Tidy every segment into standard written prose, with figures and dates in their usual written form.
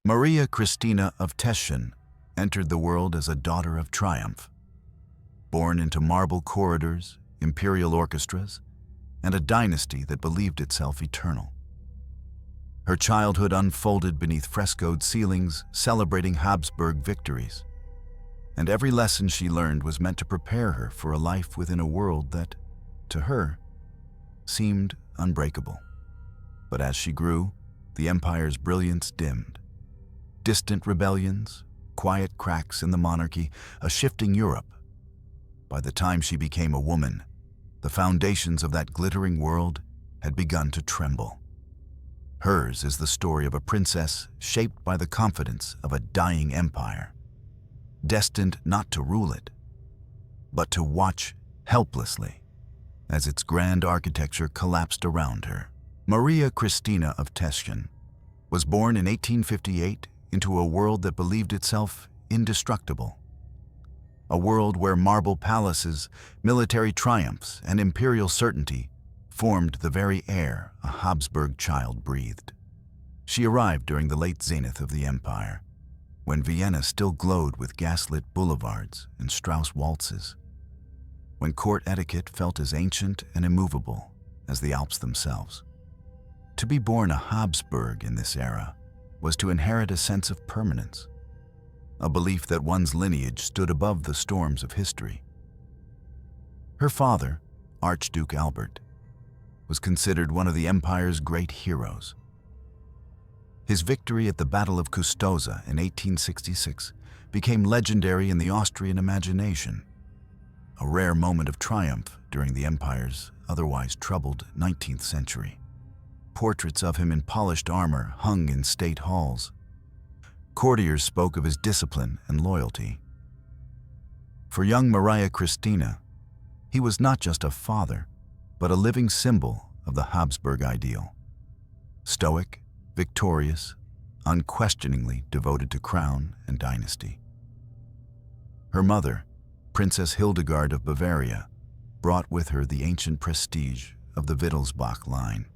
Maria Christina of Teschen entered the world as a daughter of triumph. Born into marble corridors, imperial orchestras, and a dynasty that believed itself eternal. Her childhood unfolded beneath frescoed ceilings celebrating Habsburg victories, and every lesson she learned was meant to prepare her for a life within a world that, to her, seemed unbreakable. But as she grew, the empire's brilliance dimmed. Distant rebellions, quiet cracks in the monarchy, a shifting Europe. By the time she became a woman, the foundations of that glittering world had begun to tremble. Hers is the story of a princess shaped by the confidence of a dying empire, destined not to rule it, but to watch helplessly as its grand architecture collapsed around her. Maria Christina of Teschen was born in 1858 into a world that believed itself indestructible. A world where marble palaces, military triumphs, and imperial certainty formed the very air a Habsburg child breathed. She arrived during the late zenith of the empire, when Vienna still glowed with gaslit boulevards and Strauss waltzes, when court etiquette felt as ancient and immovable as the Alps themselves. To be born a Habsburg in this era was to inherit a sense of permanence, a belief that one's lineage stood above the storms of history. Her father, Archduke Albert, was considered one of the empire's great heroes. His victory at the Battle of Custoza in 1866 became legendary in the Austrian imagination, a rare moment of triumph during the empire's otherwise troubled 19th century. Portraits of him in polished armor hung in state halls. Courtiers spoke of his discipline and loyalty. For young Maria Christina, he was not just a father, but a living symbol of the Habsburg ideal. Stoic, victorious, unquestioningly devoted to crown and dynasty. Her mother, Princess Hildegard of Bavaria, brought with her the ancient prestige of the Wittelsbach line.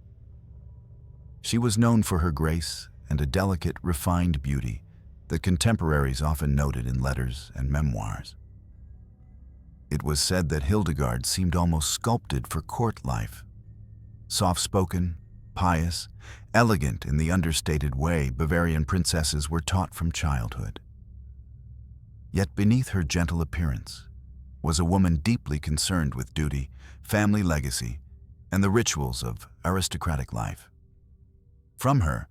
She was known for her grace and a delicate, refined beauty that contemporaries often noted in letters and memoirs. It was said that Hildegard seemed almost sculpted for court life, soft-spoken, pious, elegant in the understated way Bavarian princesses were taught from childhood. Yet beneath her gentle appearance was a woman deeply concerned with duty, family legacy, and the rituals of aristocratic life. From her,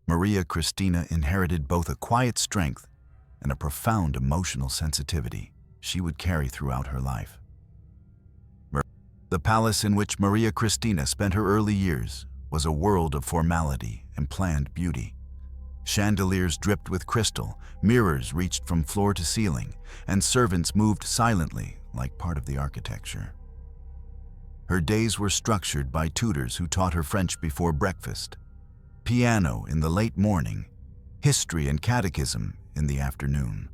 Maria Christina inherited both a quiet strength and a profound emotional sensitivity she would carry throughout her life. The palace in which Maria Christina spent her early years was a world of formality and planned beauty. Chandeliers dripped with crystal, mirrors reached from floor to ceiling, and servants moved silently like part of the architecture. Her days were structured by tutors who taught her French before breakfast, piano in the late morning, history and catechism in the afternoon.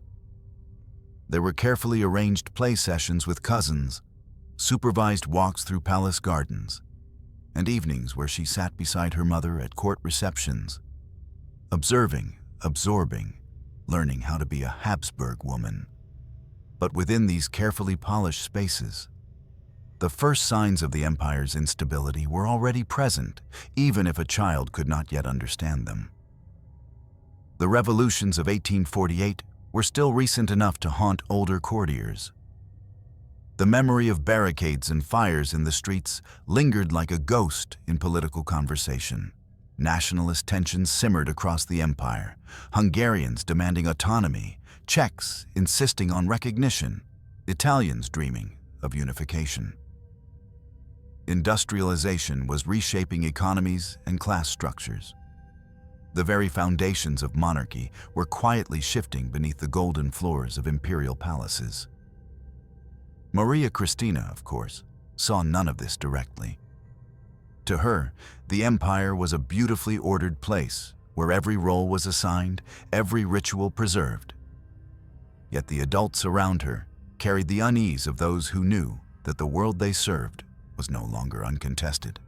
There were carefully arranged play sessions with cousins, supervised walks through palace gardens, and evenings where she sat beside her mother at court receptions, observing, absorbing, learning how to be a Habsburg woman. But within these carefully polished spaces, the first signs of the empire's instability were already present, even if a child could not yet understand them. The revolutions of 1848 were still recent enough to haunt older courtiers. The memory of barricades and fires in the streets lingered like a ghost in political conversation. Nationalist tensions simmered across the empire, Hungarians demanding autonomy, Czechs insisting on recognition, Italians dreaming of unification. Industrialization was reshaping economies and class structures. The very foundations of monarchy were quietly shifting beneath the golden floors of imperial palaces. Maria Christina, of course, saw none of this directly. To her, the empire was a beautifully ordered place where every role was assigned, every ritual preserved. Yet the adults around her carried the unease of those who knew that the world they served was no longer uncontested.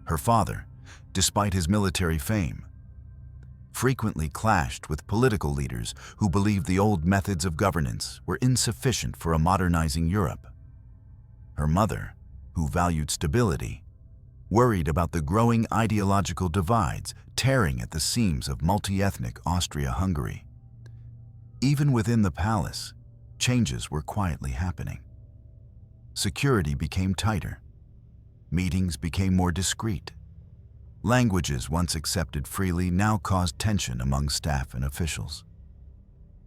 Her father, despite his military fame, frequently clashed with political leaders who believed the old methods of governance were insufficient for a modernizing Europe. Her mother, who valued stability, worried about the growing ideological divides tearing at the seams of multi-ethnic Austria-Hungary. Even within the palace, changes were quietly happening. Security became tighter. Meetings became more discreet. Languages once accepted freely now caused tension among staff and officials.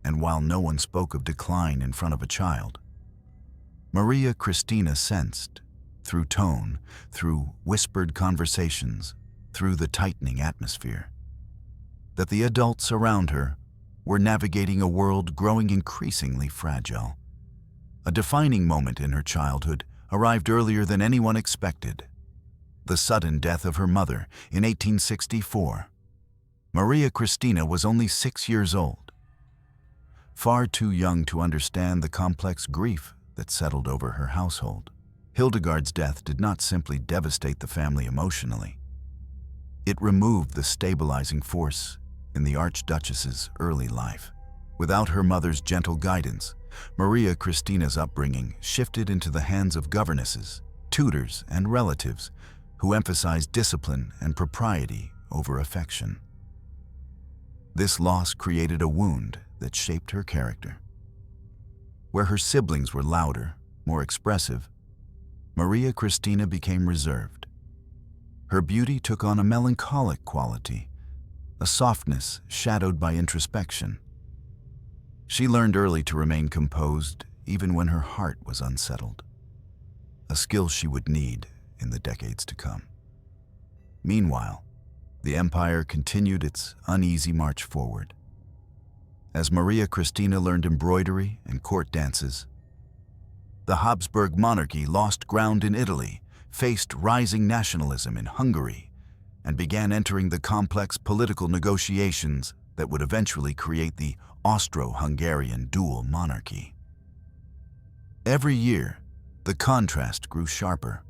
And while no one spoke of decline in front of a child, Maria Christina sensed, through tone, through whispered conversations, through the tightening atmosphere, that the adults around her were navigating a world growing increasingly fragile. A defining moment in her childhood arrived earlier than anyone expected: the sudden death of her mother in 1864. Maria Christina was only 6 years old, far too young to understand the complex grief that settled over her household. Hildegard's death did not simply devastate the family emotionally. It removed the stabilizing force in the Archduchess's early life. Without her mother's gentle guidance, Maria Christina's upbringing shifted into the hands of governesses, tutors, and relatives who emphasized discipline and propriety over affection. This loss created a wound that shaped her character. Where her siblings were louder, more expressive, Maria Christina became reserved. Her beauty took on a melancholic quality, a softness shadowed by introspection. She learned early to remain composed even when her heart was unsettled, a skill she would need in the decades to come. Meanwhile, the empire continued its uneasy march forward. As Maria Christina learned embroidery and court dances, the Habsburg monarchy lost ground in Italy, faced rising nationalism in Hungary, and began entering the complex political negotiations that would eventually create the Austro-Hungarian dual monarchy. Every year, the contrast grew sharper.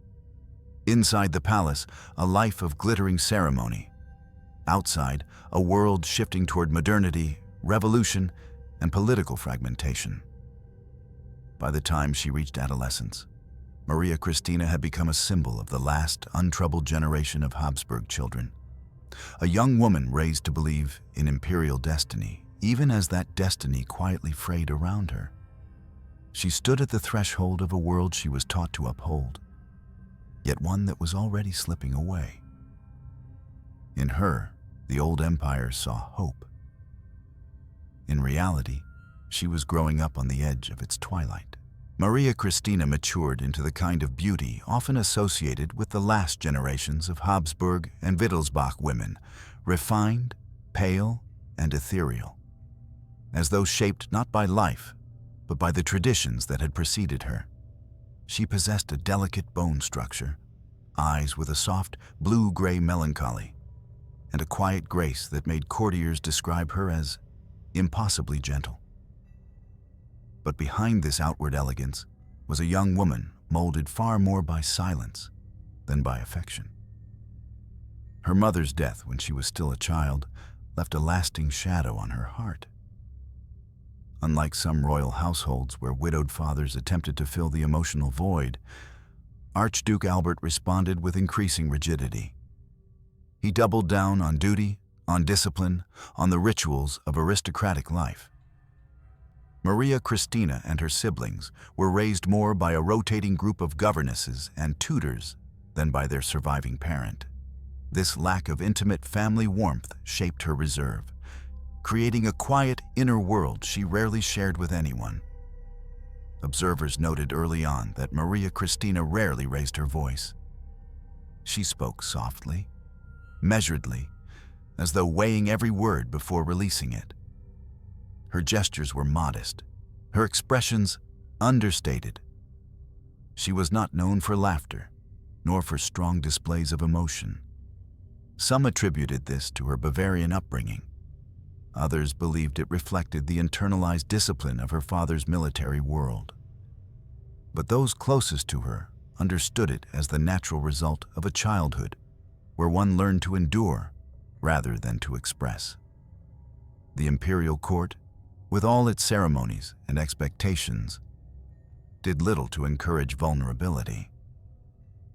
Inside the palace, a life of glittering ceremony. Outside, a world shifting toward modernity, revolution, and political fragmentation. By the time she reached adolescence, Maria Christina had become a symbol of the last untroubled generation of Habsburg children. A young woman raised to believe in imperial destiny, even as that destiny quietly frayed around her. She stood at the threshold of a world she was taught to uphold, yet one that was already slipping away. In her, the old empire saw hope. In reality, she was growing up on the edge of its twilight. Maria Christina matured into the kind of beauty often associated with the last generations of Habsburg and Wittelsbach women, refined, pale, and ethereal, as though shaped not by life, but by the traditions that had preceded her. She possessed a delicate bone structure, eyes with a soft blue-gray melancholy, and a quiet grace that made courtiers describe her as impossibly gentle. But behind this outward elegance was a young woman molded far more by silence than by affection. Her mother's death when she was still a child left a lasting shadow on her heart. Unlike some royal households where widowed fathers attempted to fill the emotional void, Archduke Albert responded with increasing rigidity. He doubled down on duty, on discipline, on the rituals of aristocratic life. Maria Christina and her siblings were raised more by a rotating group of governesses and tutors than by their surviving parent. This lack of intimate family warmth shaped her reserve, creating a quiet inner world she rarely shared with anyone. Observers noted early on that Maria Christina rarely raised her voice. She spoke softly, measuredly, as though weighing every word before releasing it. Her gestures were modest, her expressions understated. She was not known for laughter, nor for strong displays of emotion. Some attributed this to her Bavarian upbringing. Others believed it reflected the internalized discipline of her father's military world. But those closest to her understood it as the natural result of a childhood where one learned to endure rather than to express. The imperial court, with all its ceremonies and expectations, did little to encourage vulnerability.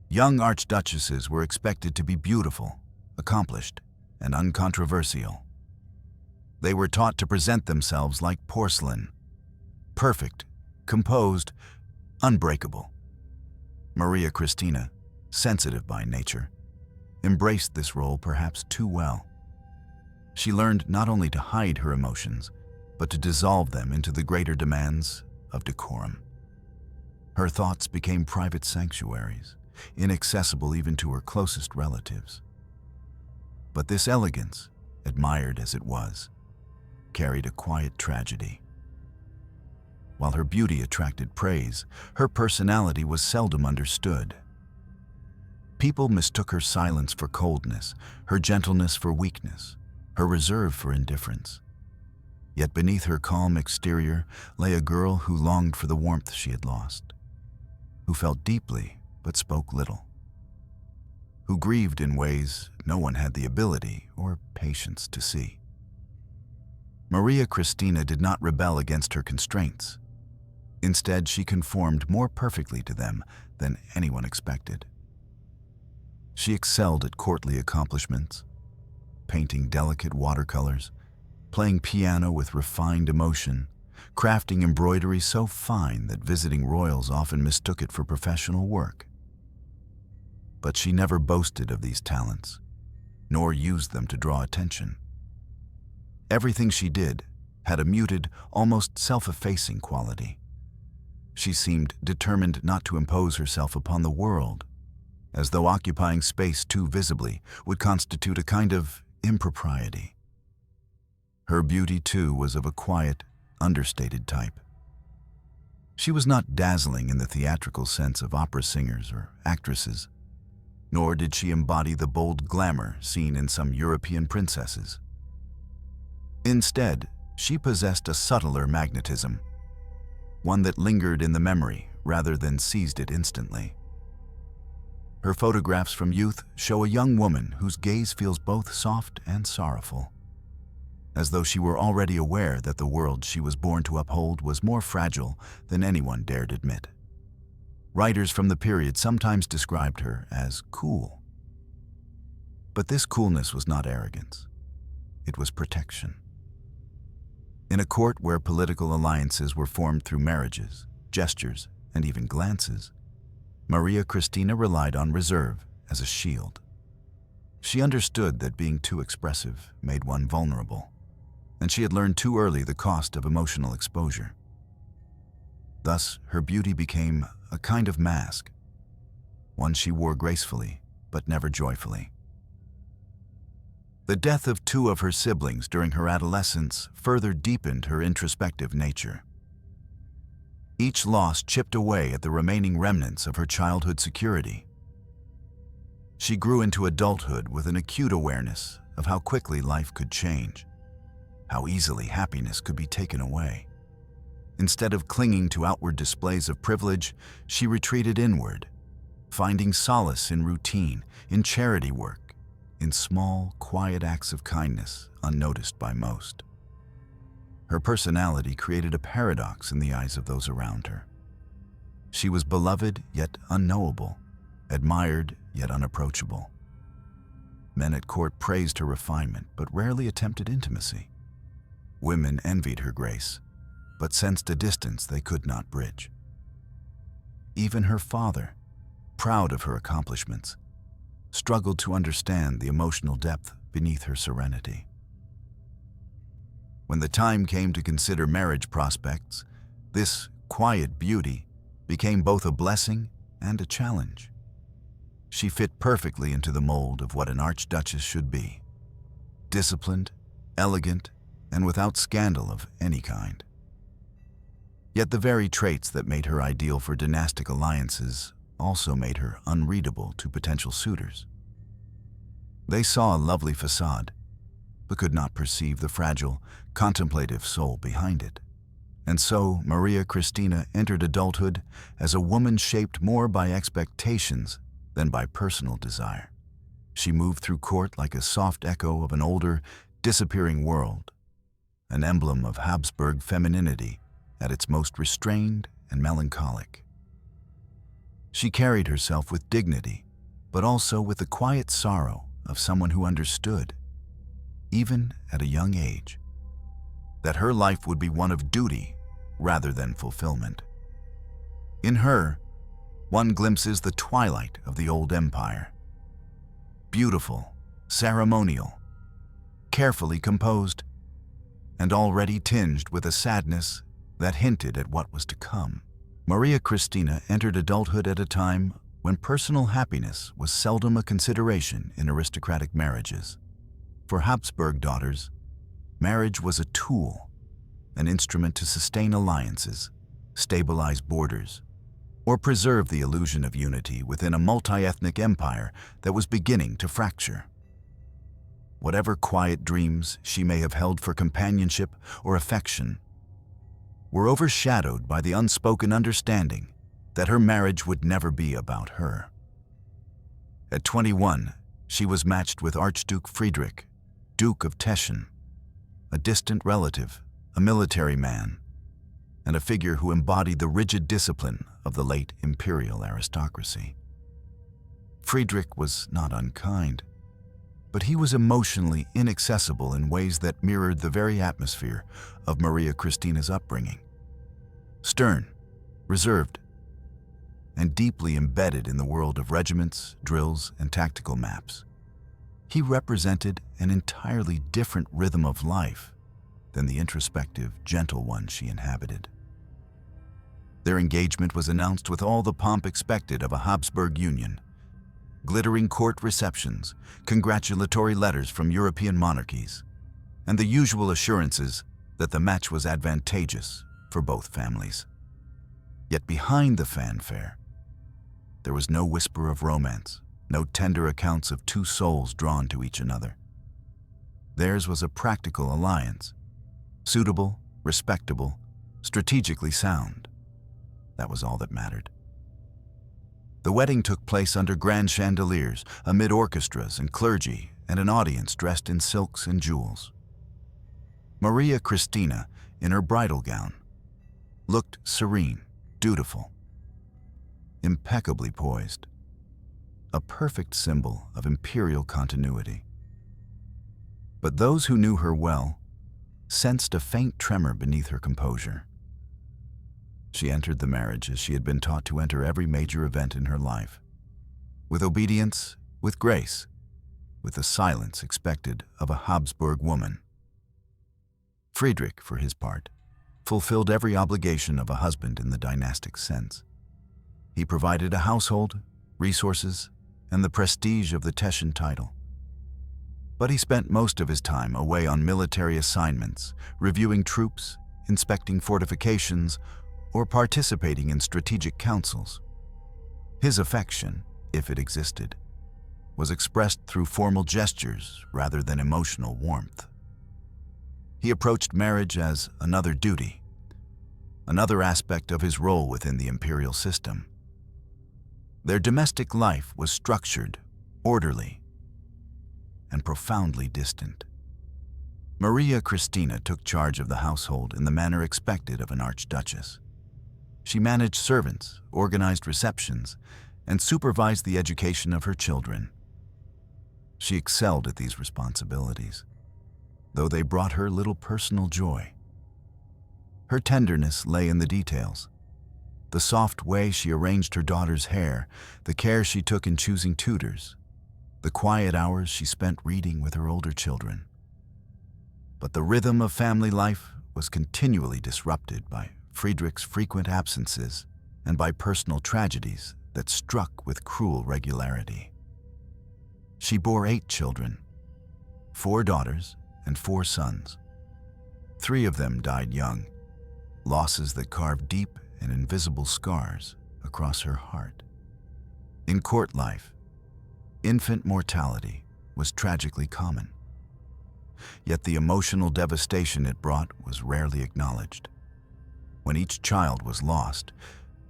Young archduchesses were expected to be beautiful, accomplished, and uncontroversial. They were taught to present themselves like porcelain, perfect, composed, unbreakable. Maria Christina, sensitive by nature, embraced this role perhaps too well. She learned not only to hide her emotions, but to dissolve them into the greater demands of decorum. Her thoughts became private sanctuaries, inaccessible even to her closest relatives. But this elegance, admired as it was, carried a quiet tragedy. While her beauty attracted praise, her personality was seldom understood. People mistook her silence for coldness, her gentleness for weakness, her reserve for indifference. Yet beneath her calm exterior lay a girl who longed for the warmth she had lost, who felt deeply but spoke little, who grieved in ways no one had the ability or patience to see. Maria Christina did not rebel against her constraints. Instead, she conformed more perfectly to them than anyone expected. She excelled at courtly accomplishments, painting delicate watercolors, playing piano with refined emotion, crafting embroidery so fine that visiting royals often mistook it for professional work. But she never boasted of these talents, nor used them to draw attention. Everything she did had a muted, almost self-effacing quality. She seemed determined not to impose herself upon the world, as though occupying space too visibly would constitute a kind of impropriety. Her beauty, too, was of a quiet, understated type. She was not dazzling in the theatrical sense of opera singers or actresses, nor did she embody the bold glamour seen in some European princesses. Instead, she possessed a subtler magnetism, one that lingered in the memory rather than seized it instantly. Her photographs from youth show a young woman whose gaze feels both soft and sorrowful, as though she were already aware that the world she was born to uphold was more fragile than anyone dared admit. Writers from the period sometimes described her as cool. But this coolness was not arrogance. It was protection. In a court where political alliances were formed through marriages, gestures, and even glances, Maria Christina relied on reserve as a shield. She understood that being too expressive made one vulnerable, and she had learned too early the cost of emotional exposure. Thus, her beauty became a kind of mask, one she wore gracefully, but never joyfully. The death of two of her siblings during her adolescence further deepened her introspective nature. Each loss chipped away at the remaining remnants of her childhood security. She grew into adulthood with an acute awareness of how quickly life could change, how easily happiness could be taken away. Instead of clinging to outward displays of privilege, she retreated inward, finding solace in routine, in charity work, in small, quiet acts of kindness unnoticed by most. Her personality created a paradox in the eyes of those around her. She was beloved yet unknowable, admired yet unapproachable. Men at court praised her refinement but rarely attempted intimacy. Women envied her grace, but sensed a distance they could not bridge. Even her father, proud of her accomplishments, struggled to understand the emotional depth beneath her serenity. When the time came to consider marriage prospects, this quiet beauty became both a blessing and a challenge. She fit perfectly into the mold of what an archduchess should be: disciplined, elegant, and without scandal of any kind. Yet the very traits that made her ideal for dynastic alliances also made her unreadable to potential suitors. They saw a lovely facade, but could not perceive the fragile, contemplative soul behind it. And so Maria Christina entered adulthood as a woman shaped more by expectations than by personal desire. She moved through court like a soft echo of an older, disappearing world, an emblem of Habsburg femininity at its most restrained and melancholic. She carried herself with dignity, but also with the quiet sorrow of someone who understood, even at a young age, that her life would be one of duty rather than fulfillment. In her, one glimpses the twilight of the old empire. Beautiful, ceremonial, carefully composed, and already tinged with a sadness that hinted at what was to come. Maria Christina entered adulthood at a time when personal happiness was seldom a consideration in aristocratic marriages. For Habsburg daughters, marriage was a tool, an instrument to sustain alliances, stabilize borders, or preserve the illusion of unity within a multi-ethnic empire that was beginning to fracture. Whatever quiet dreams she may have held for companionship or affection were overshadowed by the unspoken understanding that her marriage would never be about her. At 21, she was matched with Archduke Friedrich, Duke of Teschen, a distant relative, a military man, and a figure who embodied the rigid discipline of the late imperial aristocracy. Friedrich was not unkind, but he was emotionally inaccessible in ways that mirrored the very atmosphere of Maria Christina's upbringing. Stern, reserved, and deeply embedded in the world of regiments, drills, and tactical maps, he represented an entirely different rhythm of life than the introspective, gentle one she inhabited. Their engagement was announced with all the pomp expected of a Habsburg union: glittering court receptions, congratulatory letters from European monarchies, and the usual assurances that the match was advantageous for both families. Yet behind the fanfare, there was no whisper of romance, no tender accounts of two souls drawn to each another. Theirs was a practical alliance, suitable, respectable, strategically sound. That was all that mattered. The wedding took place under grand chandeliers, amid orchestras and clergy, and an audience dressed in silks and jewels. Maria Christina, in her bridal gown, looked serene, dutiful, impeccably poised, a perfect symbol of imperial continuity. But those who knew her well sensed a faint tremor beneath her composure. She entered the marriage as she had been taught to enter every major event in her life, with obedience, with grace, with the silence expected of a Habsburg woman. Friedrich, for his part, fulfilled every obligation of a husband in the dynastic sense. He provided a household, resources, and the prestige of the Teschen title. But he spent most of his time away on military assignments, reviewing troops, inspecting fortifications, or participating in strategic councils. His affection, if it existed, was expressed through formal gestures rather than emotional warmth. He approached marriage as another duty, another aspect of his role within the imperial system. Their domestic life was structured, orderly, and profoundly distant. Maria Christina took charge of the household in the manner expected of an archduchess. She managed servants, organized receptions, and supervised the education of her children. She excelled at these responsibilities, though they brought her little personal joy. Her tenderness lay in the details: the soft way she arranged her daughter's hair, the care she took in choosing tutors, the quiet hours she spent reading with her older children. But the rhythm of family life was continually disrupted by Friedrich's frequent absences and by personal tragedies that struck with cruel regularity. She bore 8 children, 4 daughters and 4 sons. 3 of them died young, losses that carved deep and invisible scars across her heart. In court life, infant mortality was tragically common. Yet the emotional devastation it brought was rarely acknowledged. When each child was lost,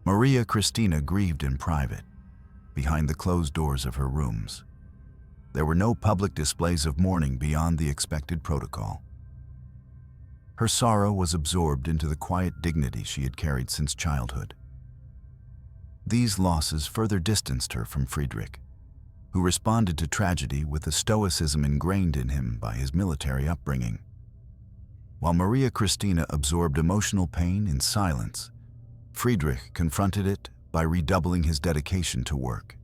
Maria Christina grieved in private, behind the closed doors of her rooms. There were no public displays of mourning beyond the expected protocol. her sorrow was absorbed into the quiet dignity she had carried since childhood. These losses further distanced her from Friedrich, who responded to tragedy with the stoicism ingrained in him by his military upbringing. While Maria Christina absorbed emotional pain in silence, Friedrich confronted it by redoubling his dedication to work.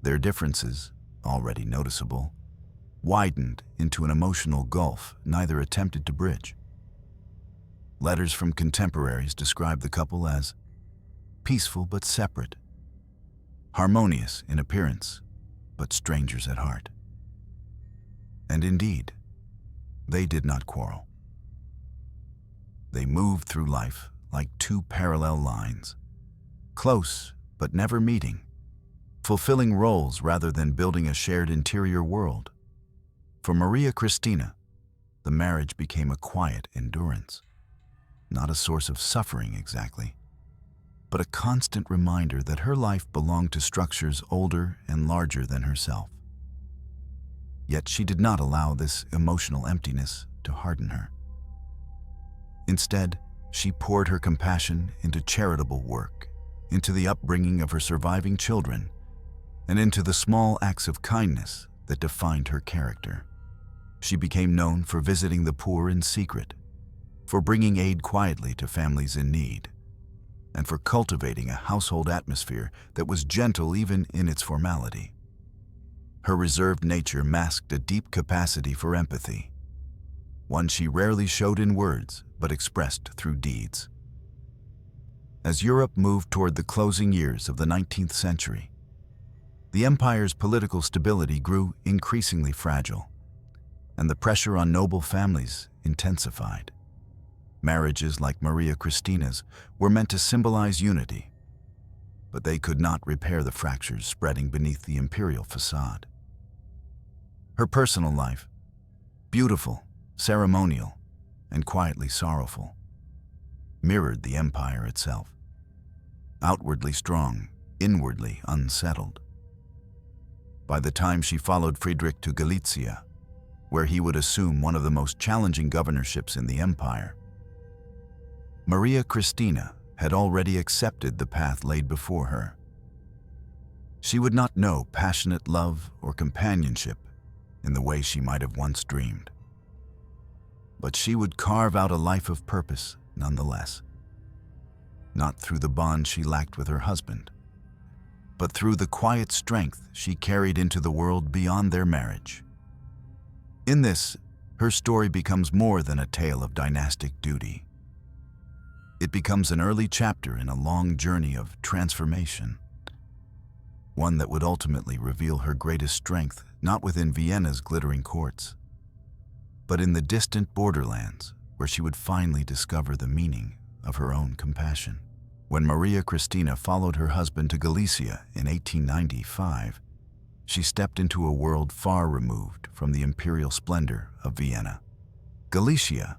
Their differences, already noticeable, widened into an emotional gulf neither attempted to bridge. Letters from contemporaries describe the couple as peaceful but separate, harmonious in appearance, but strangers at heart. And indeed, they did not quarrel. They moved through life like two parallel lines, close but never meeting, fulfilling roles rather than building a shared interior world. For Maria Christina, the marriage became a quiet endurance, not a source of suffering exactly, but a constant reminder that her life belonged to structures older and larger than herself. Yet she did not allow this emotional emptiness to harden her. Instead, she poured her compassion into charitable work, into the upbringing of her surviving children, and into the small acts of kindness that defined her character. She became known for visiting the poor in secret, for bringing aid quietly to families in need, and for cultivating a household atmosphere that was gentle even in its formality. Her reserved nature masked a deep capacity for empathy, one she rarely showed in words but expressed through deeds. As Europe moved toward the closing years of the 19th century, the empire's political stability grew increasingly fragile, and the pressure on noble families intensified. Marriages like Maria Christina's were meant to symbolize unity, but they could not repair the fractures spreading beneath the imperial facade. Her personal life, beautiful, ceremonial, and quietly sorrowful, mirrored the empire itself. Outwardly strong, inwardly unsettled. By the time she followed Friedrich to Galicia, where he would assume one of the most challenging governorships in the empire, Maria Christina had already accepted the path laid before her. She would not know passionate love or companionship in the way she might have once dreamed. But she would carve out a life of purpose nonetheless. Not through the bond she lacked with her husband, but through the quiet strength she carried into the world beyond their marriage. In this, her story becomes more than a tale of dynastic duty. It becomes an early chapter in a long journey of transformation, one that would ultimately reveal her greatest strength not within Vienna's glittering courts, but in the distant borderlands where she would finally discover the meaning of her own compassion. When Maria Christina followed her husband to Galicia in 1895, she stepped into a world far removed from the imperial splendor of Vienna. Galicia,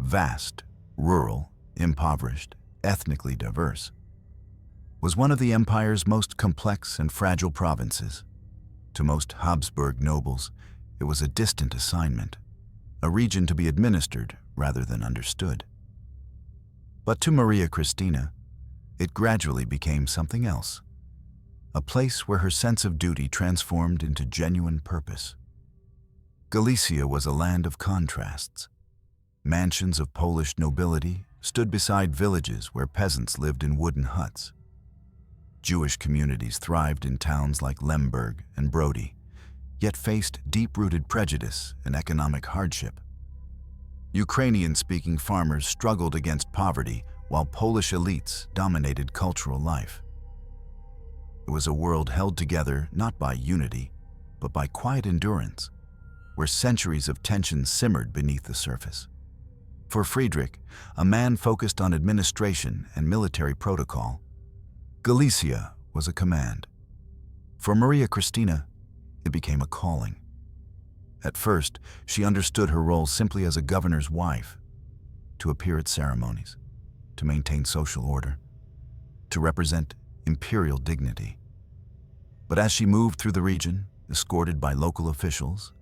vast, rural, impoverished, ethnically diverse, was one of the empire's most complex and fragile provinces. To most Habsburg nobles, it was a distant assignment, a region to be administered rather than understood. But to Maria Christina, it gradually became something else, a place where her sense of duty transformed into genuine purpose. Galicia was a land of contrasts. Mansions of Polish nobility stood beside villages where peasants lived in wooden huts. Jewish communities thrived in towns like Lemberg and Brody, yet faced deep-rooted prejudice and economic hardship. Ukrainian-speaking farmers struggled against poverty while Polish elites dominated cultural life. It was a world held together not by unity, but by quiet endurance, where centuries of tension simmered beneath the surface. For Friedrich, a man focused on administration and military protocol, Galicia was a command. For Maria Christina, it became a calling. At first, she understood her role simply as a governor's wife, to appear at ceremonies, to maintain social order, to represent imperial dignity. But as she moved through the region, escorted by local officials,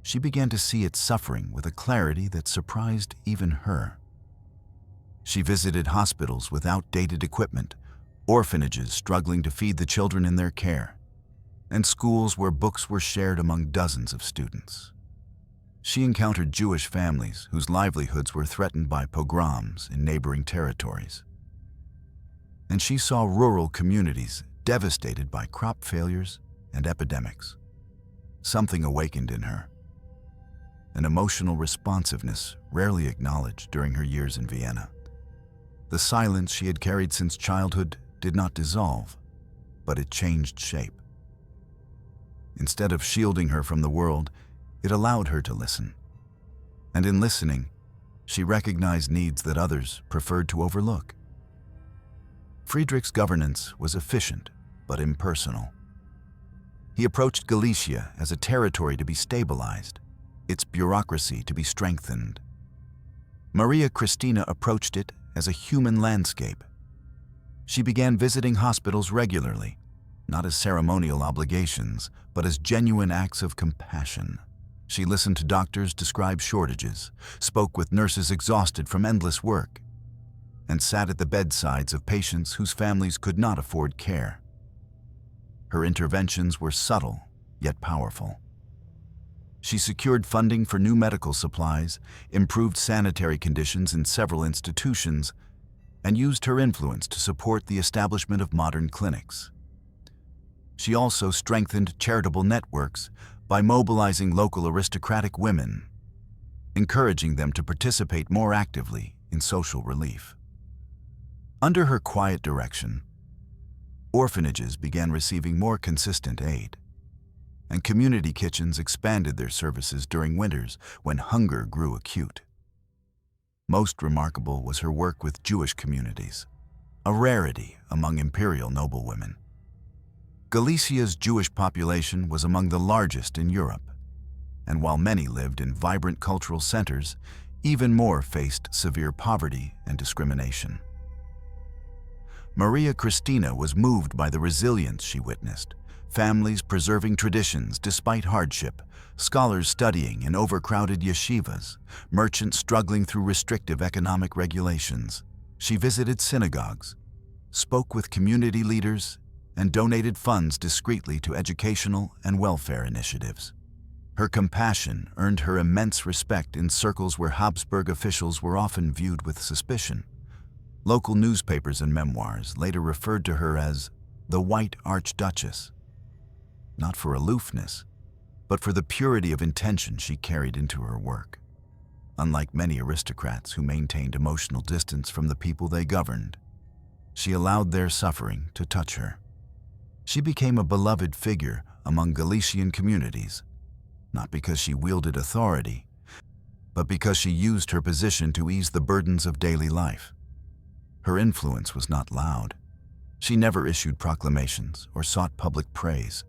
she began to see its suffering with a clarity that surprised even her. She visited hospitals with outdated equipment, orphanages struggling to feed the children in their care, and schools where books were shared among dozens of students. She encountered Jewish families whose livelihoods were threatened by pogroms in neighboring territories. And she saw rural communities devastated by crop failures and epidemics. Something awakened in her, an emotional responsiveness rarely acknowledged during her years in Vienna. The silence she had carried since childhood did not dissolve, but it changed shape. Instead of shielding her from the world, it allowed her to listen. And in listening, she recognized needs that others preferred to overlook. Friedrich's governance was efficient but impersonal. He approached Galicia as a territory to be stabilized, its bureaucracy to be strengthened. Maria Christina approached it as a human landscape. She began visiting hospitals regularly, not as ceremonial obligations, but as genuine acts of compassion. She listened to doctors describe shortages, spoke with nurses exhausted from endless work, and sat at the bedsides of patients whose families could not afford care. Her interventions were subtle, yet powerful. She secured funding for new medical supplies, improved sanitary conditions in several institutions, and used her influence to support the establishment of modern clinics. She also strengthened charitable networks by mobilizing local aristocratic women, encouraging them to participate more actively in social relief. Under her quiet direction, orphanages began receiving more consistent aid, and community kitchens expanded their services during winters when hunger grew acute. Most remarkable was her work with Jewish communities, a rarity among imperial noblewomen. Galicia's Jewish population was among the largest in Europe, and while many lived in vibrant cultural centers, even more faced severe poverty and discrimination. Maria Christina was moved by the resilience she witnessed, families preserving traditions despite hardship, scholars studying in overcrowded yeshivas, merchants struggling through restrictive economic regulations. She visited synagogues, spoke with community leaders, and donated funds discreetly to educational and welfare initiatives. Her compassion earned her immense respect in circles where Habsburg officials were often viewed with suspicion. Local newspapers and memoirs later referred to her as the White Archduchess, not for aloofness, but for the purity of intention she carried into her work. Unlike many aristocrats who maintained emotional distance from the people they governed, she allowed their suffering to touch her. She became a beloved figure among Galician communities, not because she wielded authority, but because she used her position to ease the burdens of daily life. Her influence was not loud. She never issued proclamations or sought public praise.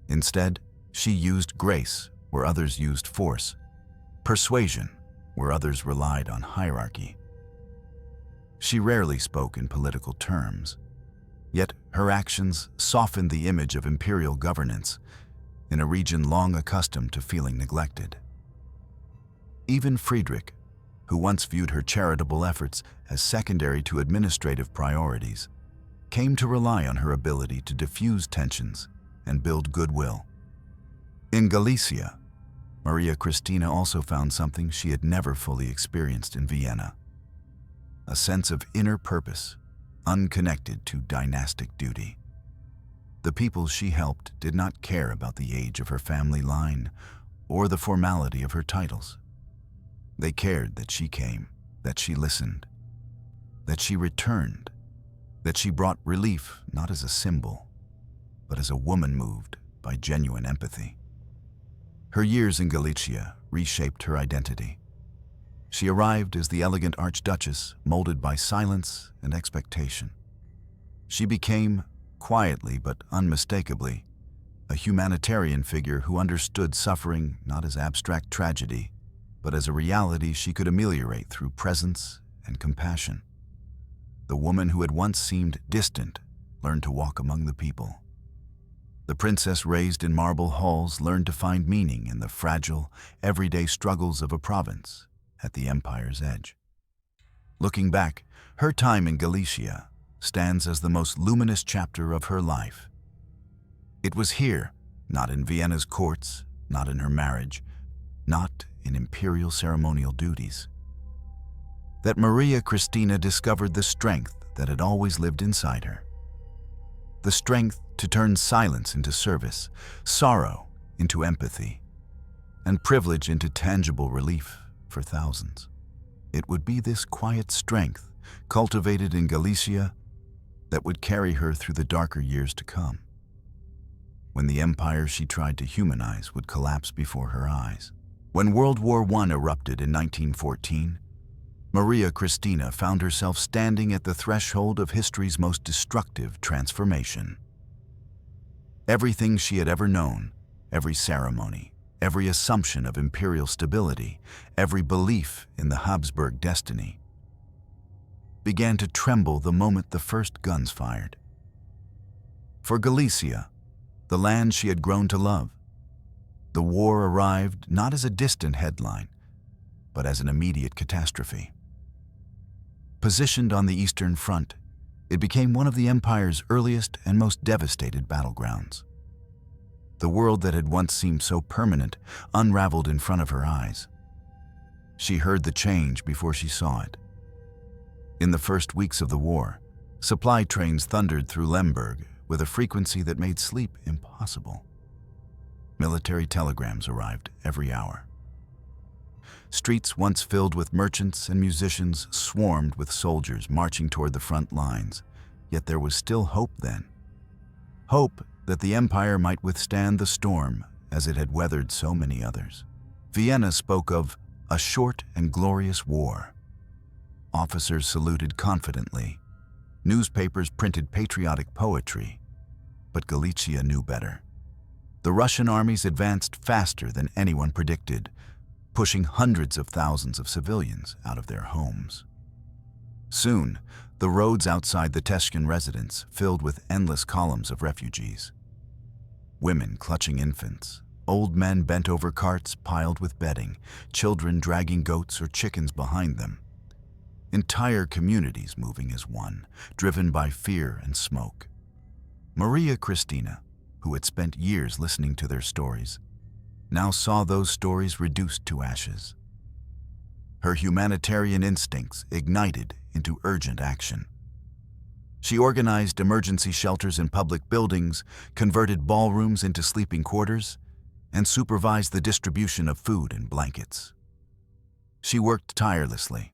Instead, she used grace where others used force, persuasion where others relied on hierarchy. She rarely spoke in political terms, yet her actions softened the image of imperial governance in a region long accustomed to feeling neglected. Even Friedrich, who once viewed her charitable efforts as secondary to administrative priorities, came to rely on her ability to diffuse tensions and build goodwill. In Galicia, Maria Christina also found something she had never fully experienced in Vienna: a sense of inner purpose, unconnected to dynastic duty. The people she helped did not care about the age of her family line or the formality of her titles. They cared that she came, that she listened, that she returned, that she brought relief not as a symbol, but as a woman moved by genuine empathy. Her years in Galicia reshaped her identity. She arrived as the elegant Archduchess, molded by silence and expectation. She became, quietly but unmistakably, a humanitarian figure who understood suffering not as abstract tragedy, but as a reality she could ameliorate through presence and compassion. The woman who had once seemed distant learned to walk among the people. The princess raised in marble halls learned to find meaning in the fragile, everyday struggles of a province at the empire's edge. Looking back, her time in Galicia stands as the most luminous chapter of her life. It was here, not in Vienna's courts, not in her marriage, not in imperial ceremonial duties, that Maria Christina discovered the strength that had always lived inside her. The strength to turn silence into service, sorrow into empathy, and privilege into tangible relief for thousands. It would be this quiet strength, cultivated in Galicia, that would carry her through the darker years to come, when the empire she tried to humanize would collapse before her eyes. When World War I erupted in 1914, Maria Christina found herself standing at the threshold of history's most destructive transformation. Everything she had ever known, every ceremony, every assumption of imperial stability, every belief in the Habsburg destiny, began to tremble the moment the first guns fired. For Galicia, the land she had grown to love, the war arrived not as a distant headline, but as an immediate catastrophe. Positioned on the Eastern Front, it became one of the empire's earliest and most devastated battlegrounds. The world that had once seemed so permanent unraveled in front of her eyes. She heard the change before she saw it. In the first weeks of the war, supply trains thundered through Lemberg with a frequency that made sleep impossible. Military telegrams arrived every hour. Streets once filled with merchants and musicians swarmed with soldiers marching toward the front lines, yet there was still hope then. Hope that the empire might withstand the storm as it had weathered so many others. Vienna spoke of a short and glorious war. Officers saluted confidently. Newspapers printed patriotic poetry. But Galicia knew better. The Russian armies advanced faster than anyone predicted, pushing hundreds of thousands of civilians out of their homes. Soon, the roads outside the Teschen residence filled with endless columns of refugees. Women clutching infants, old men bent over carts piled with bedding, children dragging goats or chickens behind them. Entire communities moving as one, driven by fear and smoke. Maria Christina, who had spent years listening to their stories, now saw those stories reduced to ashes. Her humanitarian instincts ignited into urgent action. She organized emergency shelters in public buildings, converted ballrooms into sleeping quarters, and supervised the distribution of food and blankets. She worked tirelessly,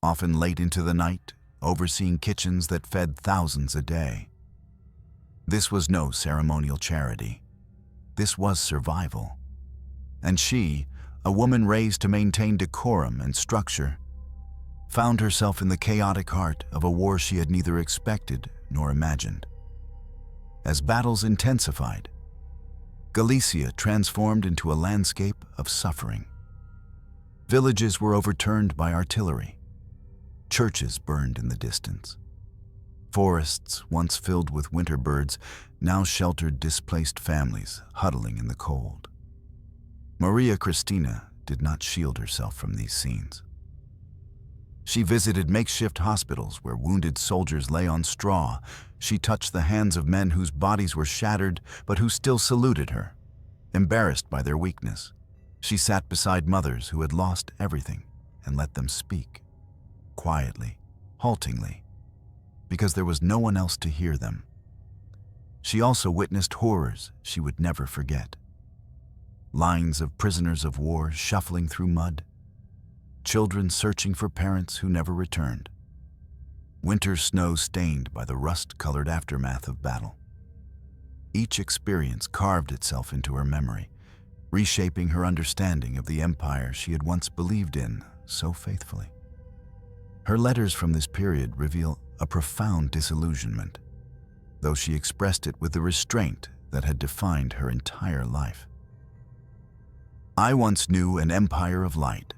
often late into the night, overseeing kitchens that fed thousands a day. This was no ceremonial charity. This was survival. And she, a woman raised to maintain decorum and structure, found herself in the chaotic heart of a war she had neither expected nor imagined. As battles intensified, Galicia transformed into a landscape of suffering. Villages were overturned by artillery. Churches burned in the distance. Forests, once filled with winter birds, now sheltered displaced families huddling in the cold. Maria Christina did not shield herself from these scenes. She visited makeshift hospitals where wounded soldiers lay on straw. She touched the hands of men whose bodies were shattered but who still saluted her, embarrassed by their weakness. She sat beside mothers who had lost everything and let them speak, quietly, haltingly, because there was no one else to hear them. She also witnessed horrors she would never forget. Lines of prisoners of war shuffling through mud, children searching for parents who never returned, winter snow stained by the rust-colored aftermath of battle. Each experience carved itself into her memory, reshaping her understanding of the empire she had once believed in so faithfully. Her letters from this period reveal a profound disillusionment, though she expressed it with the restraint that had defined her entire life. "I once knew an empire of light,"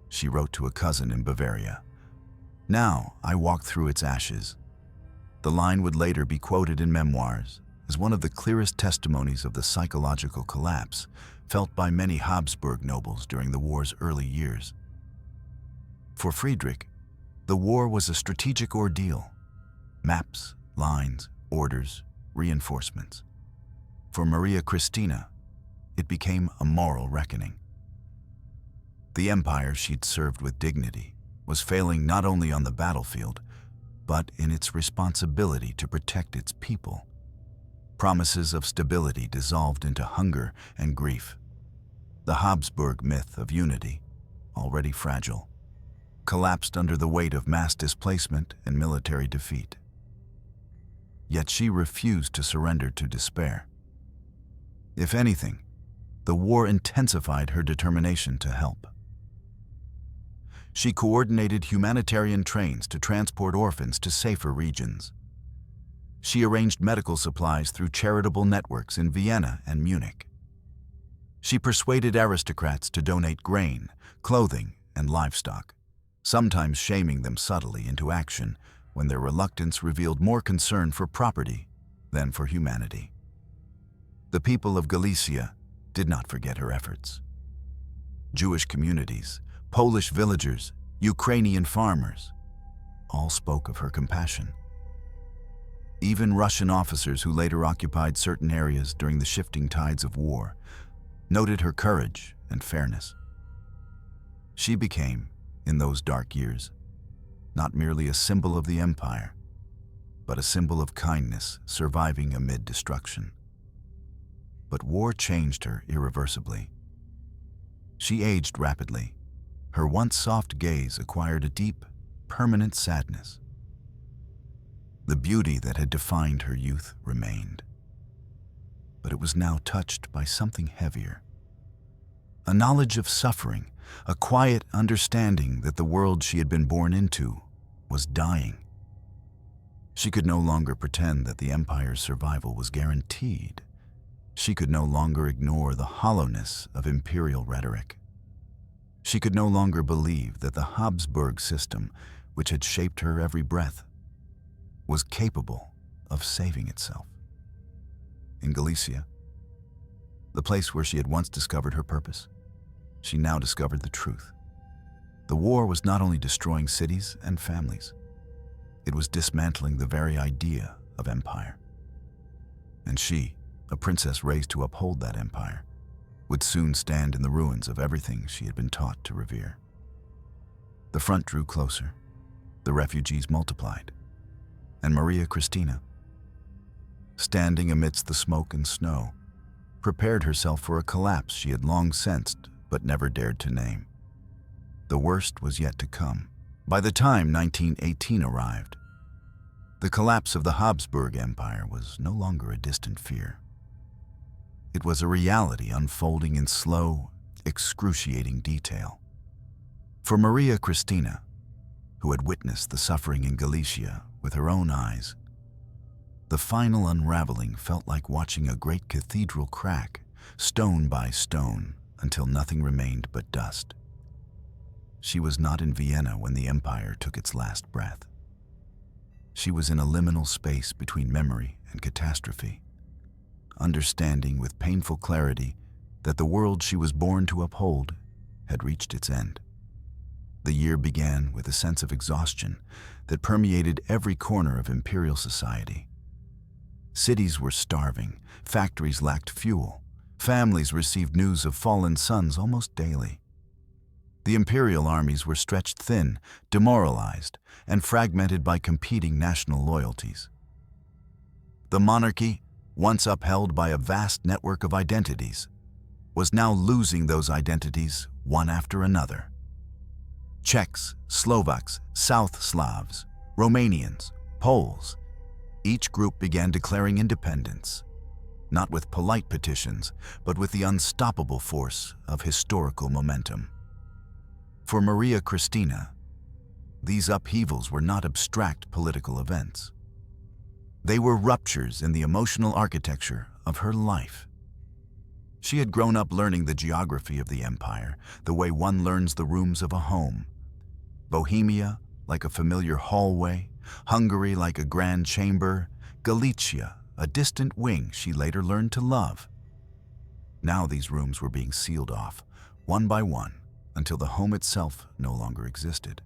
she wrote to a cousin in Bavaria. "Now I walk through its ashes." The line would later be quoted in memoirs as one of the clearest testimonies of the psychological collapse felt by many Habsburg nobles during the war's early years. For Friedrich, the war was a strategic ordeal: maps, lines, orders, reinforcements. For Maria Christina, it became a moral reckoning. The empire she'd served with dignity was failing not only on the battlefield, but in its responsibility to protect its people. Promises of stability dissolved into hunger and grief. The Habsburg myth of unity, already fragile, collapsed under the weight of mass displacement and military defeat. Yet she refused to surrender to despair. If anything, the war intensified her determination to help. She coordinated humanitarian trains to transport orphans to safer regions. She arranged medical supplies through charitable networks in Vienna and Munich. She persuaded aristocrats to donate grain, clothing, and livestock, sometimes shaming them subtly into action when their reluctance revealed more concern for property than for humanity. The people of Galicia did not forget her efforts. Jewish communities, Polish villagers, Ukrainian farmers, all spoke of her compassion. Even Russian officers who later occupied certain areas during the shifting tides of war noted her courage and fairness. She became, in those dark years, not merely a symbol of the empire, but a symbol of kindness surviving amid destruction. But war changed her irreversibly. She aged rapidly. Her once soft gaze acquired a deep, permanent sadness. The beauty that had defined her youth remained, but it was now touched by something heavier. A knowledge of suffering, a quiet understanding that the world she had been born into was dying. She could no longer pretend that the empire's survival was guaranteed. She could no longer ignore the hollowness of imperial rhetoric. She could no longer believe that the Habsburg system, which had shaped her every breath, was capable of saving itself. In Galicia, the place where she had once discovered her purpose, she now discovered the truth. The war was not only destroying cities and families, it was dismantling the very idea of empire. And she, a princess raised to uphold that empire, would soon stand in the ruins of everything she had been taught to revere. The front drew closer, the refugees multiplied, and Maria Christina, standing amidst the smoke and snow, prepared herself for a collapse she had long sensed but never dared to name. The worst was yet to come. By the time 1918 arrived, the collapse of the Habsburg Empire was no longer a distant fear. It was a reality unfolding in slow, excruciating detail. For Maria Christina, who had witnessed the suffering in Galicia with her own eyes, the final unraveling felt like watching a great cathedral crack, stone by stone, until nothing remained but dust. She was not in Vienna when the empire took its last breath. She was in a liminal space between memory and catastrophe, understanding with painful clarity that the world she was born to uphold had reached its end. The year began with a sense of exhaustion that permeated every corner of imperial society. Cities were starving, factories lacked fuel, families received news of fallen sons almost daily. The imperial armies were stretched thin, demoralized, and fragmented by competing national loyalties. The monarchy, once upheld by a vast network of identities, was now losing those identities one after another. Czechs, Slovaks, South Slavs, Romanians, Poles, each group began declaring independence, not with polite petitions, but with the unstoppable force of historical momentum. For Maria Christina, these upheavals were not abstract political events. They were ruptures in the emotional architecture of her life. She had grown up learning the geography of the empire, the way one learns the rooms of a home. Bohemia, like a familiar hallway, Hungary like a grand chamber, Galicia, a distant wing she later learned to love. Now these rooms were being sealed off, one by one, until the home itself no longer existed.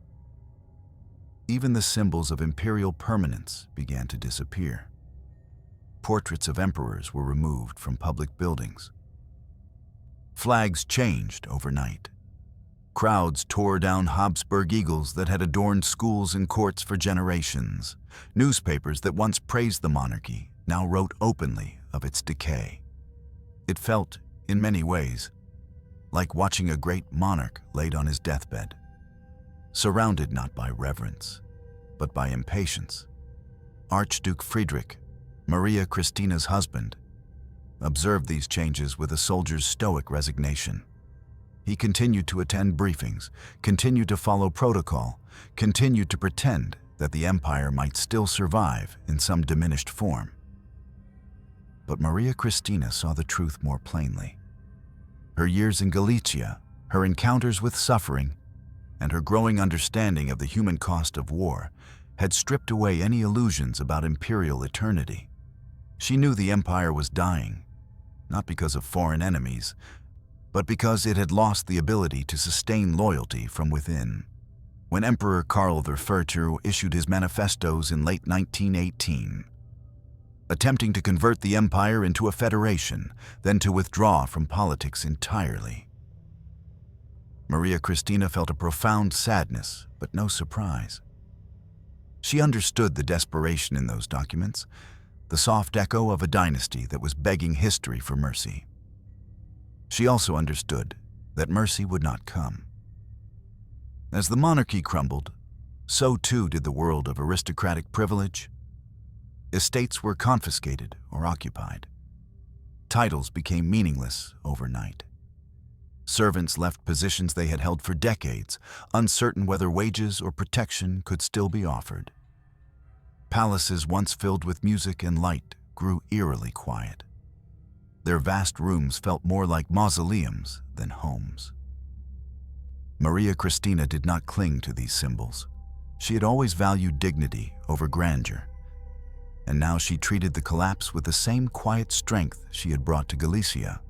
Even the symbols of imperial permanence began to disappear. Portraits of emperors were removed from public buildings. Flags changed overnight. Crowds tore down Habsburg eagles that had adorned schools and courts for generations. Newspapers that once praised the monarchy now wrote openly of its decay. It felt, in many ways, like watching a great monarch laid on his deathbed, surrounded not by reverence, but by impatience. Archduke Friedrich, Maria Christina's husband, observed these changes with a soldier's stoic resignation. He continued to attend briefings, continued to follow protocol, continued to pretend that the empire might still survive in some diminished form. But Maria Christina saw the truth more plainly. Her years in Galicia, her encounters with suffering, and her growing understanding of the human cost of war had stripped away any illusions about imperial eternity. She knew the empire was dying, not because of foreign enemies, but because it had lost the ability to sustain loyalty from within. When Emperor Karl the First issued his manifestos in late 1918, attempting to convert the empire into a federation, then to withdraw from politics entirely, Maria Christina felt a profound sadness, but no surprise. She understood the desperation in those documents, the soft echo of a dynasty that was begging history for mercy. She also understood that mercy would not come. As the monarchy crumbled, so too did the world of aristocratic privilege. Estates were confiscated or occupied. Titles became meaningless overnight. Servants left positions they had held for decades, uncertain whether wages or protection could still be offered. Palaces once filled with music and light grew eerily quiet. Their vast rooms felt more like mausoleums than homes. Maria Christina did not cling to these symbols. She had always valued dignity over grandeur, and now she treated the collapse with the same quiet strength she had brought to Galicia.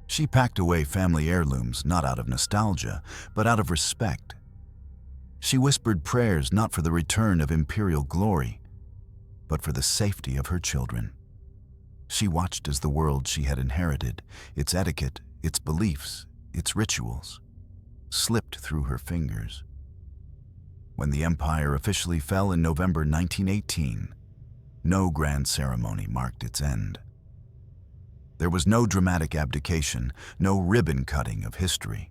She packed away family heirlooms not out of nostalgia, but out of respect. She whispered prayers not for the return of imperial glory, but for the safety of her children. She watched as the world she had inherited, its etiquette, its beliefs, its rituals, slipped through her fingers. When the empire officially fell in November 1918, no grand ceremony marked its end. There was no dramatic abdication, no ribbon-cutting of history.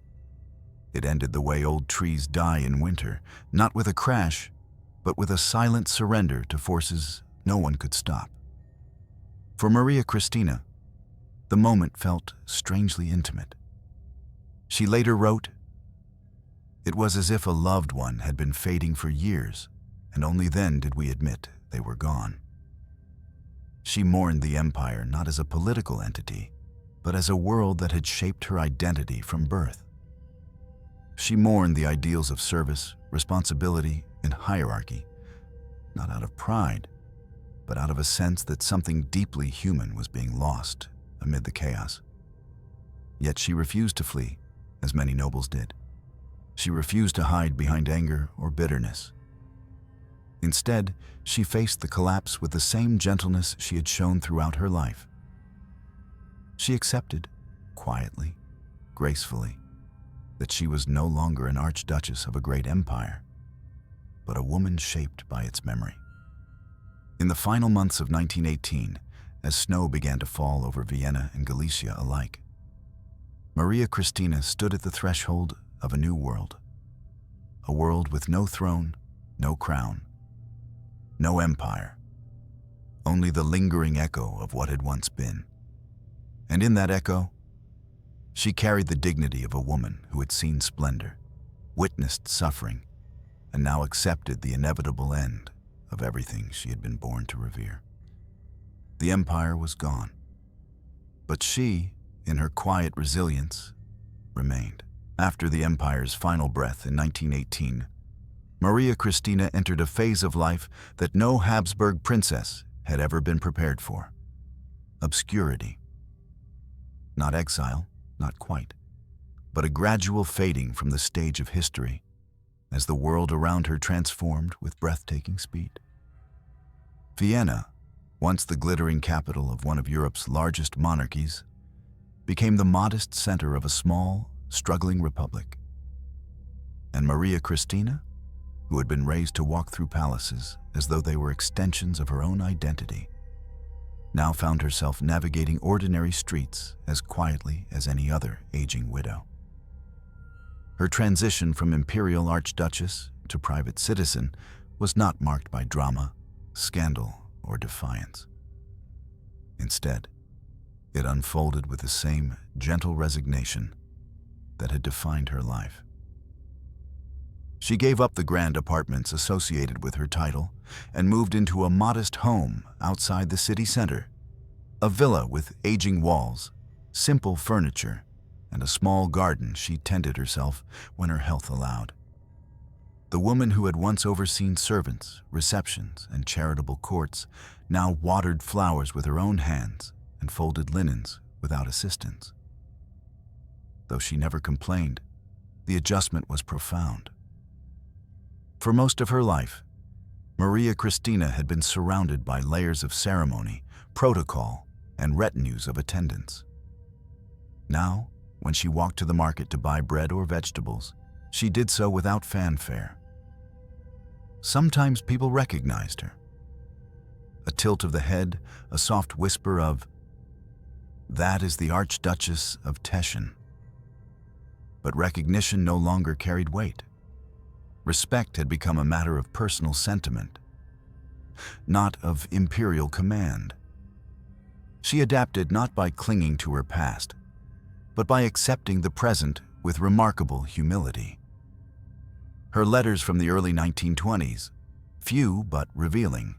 It ended the way old trees die in winter, not with a crash, but with a silent surrender to forces no one could stop. For Maria Christina, the moment felt strangely intimate. She later wrote, "It was as if a loved one had been fading for years, and only then did we admit they were gone." She mourned the empire not as a political entity, but as a world that had shaped her identity from birth. She mourned the ideals of service, responsibility, and hierarchy, not out of pride, but out of a sense that something deeply human was being lost amid the chaos. Yet she refused to flee, as many nobles did. She refused to hide behind anger or bitterness. Instead, she faced the collapse with the same gentleness she had shown throughout her life. She accepted, quietly, gracefully, that she was no longer an archduchess of a great empire, but a woman shaped by its memory. In the final months of 1918, as snow began to fall over Vienna and Galicia alike, Maria Christina stood at the threshold of a new world. A world with no throne, no crown, no empire, only the lingering echo of what had once been. And in that echo, she carried the dignity of a woman who had seen splendor, witnessed suffering, and now accepted the inevitable end of everything she had been born to revere. The empire was gone, but she, in her quiet resilience, remained. After the empire's final breath in 1918, Maria Christina entered a phase of life that no Habsburg princess had ever been prepared for. Obscurity. Not exile, not quite, but a gradual fading from the stage of history as the world around her transformed with breathtaking speed. Vienna, once the glittering capital of one of Europe's largest monarchies, became the modest center of a small, struggling republic. And Maria Christina, who had been raised to walk through palaces as though they were extensions of her own identity, now found herself navigating ordinary streets as quietly as any other aging widow. Her transition from imperial archduchess to private citizen was not marked by drama, scandal, or defiance. Instead, it unfolded with the same gentle resignation that had defined her life. She gave up the grand apartments associated with her title and moved into a modest home outside the city center, a villa with aging walls, simple furniture, and a small garden she tended herself when her health allowed. The woman who had once overseen servants, receptions, and charitable courts now watered flowers with her own hands and folded linens without assistance. Though she never complained, the adjustment was profound. For most of her life, Maria Christina had been surrounded by layers of ceremony, protocol, and retinues of attendants. Now, when she walked to the market to buy bread or vegetables, she did so without fanfare. Sometimes people recognized her. A tilt of the head, a soft whisper of, "That is the Archduchess of Teschen." But recognition no longer carried weight. Respect had become a matter of personal sentiment, not of imperial command. She adapted not by clinging to her past, but by accepting the present with remarkable humility. Her letters from the early 1920s, few but revealing,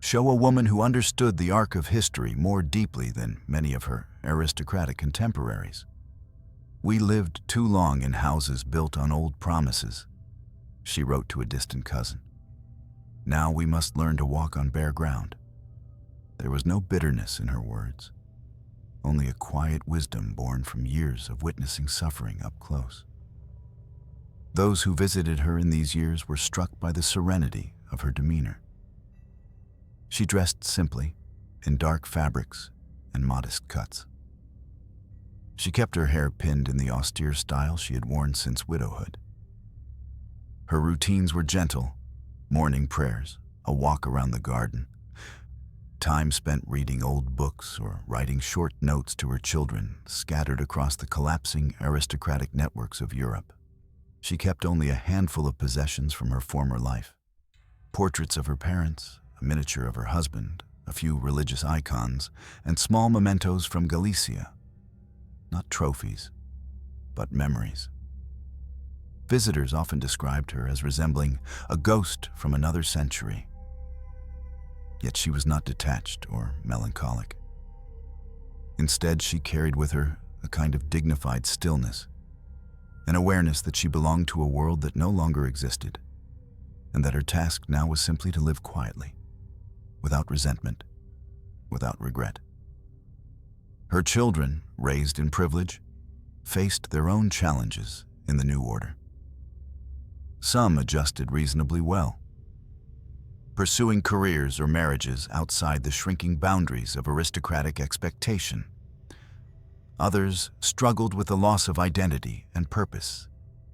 show a woman who understood the arc of history more deeply than many of her aristocratic contemporaries. "We lived too long in houses built on old promises," she wrote to a distant cousin. "Now we must learn to walk on bare ground." There was no bitterness in her words, only a quiet wisdom born from years of witnessing suffering up close. Those who visited her in these years were struck by the serenity of her demeanor. She dressed simply, in dark fabrics and modest cuts. She kept her hair pinned in the austere style she had worn since widowhood. Her routines were gentle: morning prayers, a walk around the garden, time spent reading old books or writing short notes to her children scattered across the collapsing aristocratic networks of Europe. She kept only a handful of possessions from her former life: portraits of her parents, a miniature of her husband, a few religious icons, and small mementos from Galicia. Not trophies, but memories. Visitors often described her as resembling a ghost from another century. Yet she was not detached or melancholic. Instead, she carried with her a kind of dignified stillness, an awareness that she belonged to a world that no longer existed, and that her task now was simply to live quietly, without resentment, without regret. Her children, raised in privilege, faced their own challenges in the new order. Some adjusted reasonably well, pursuing careers or marriages outside the shrinking boundaries of aristocratic expectation. Others struggled with the loss of identity and purpose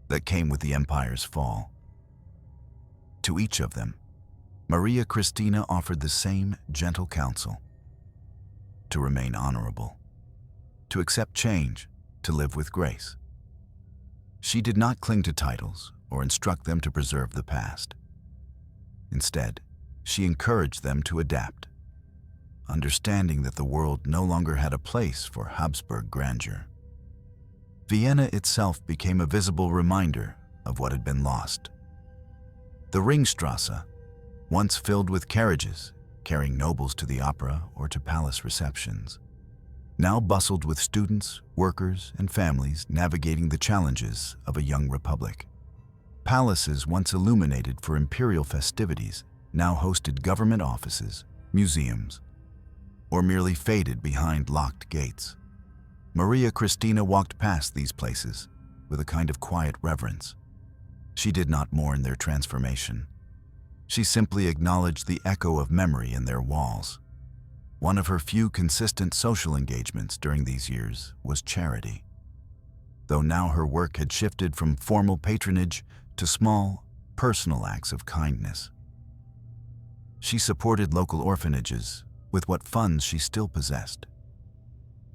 that came with the empire's fall. To each of them, Maria Christina offered the same gentle counsel: to remain honorable, to accept change, to live with grace. She did not cling to titles or instruct them to preserve the past. Instead, she encouraged them to adapt, understanding that the world no longer had a place for Habsburg grandeur. Vienna itself became a visible reminder of what had been lost. The Ringstrasse, once filled with carriages carrying nobles to the opera or to palace receptions, now bustled with students, workers, and families navigating the challenges of a young republic. Palaces once illuminated for imperial festivities now hosted government offices, museums, or merely faded behind locked gates. Maria Christina walked past these places with a kind of quiet reverence. She did not mourn their transformation. She simply acknowledged the echo of memory in their walls. One of her few consistent social engagements during these years was charity. Though now her work had shifted from formal patronage to small, personal acts of kindness. She supported local orphanages with what funds she still possessed.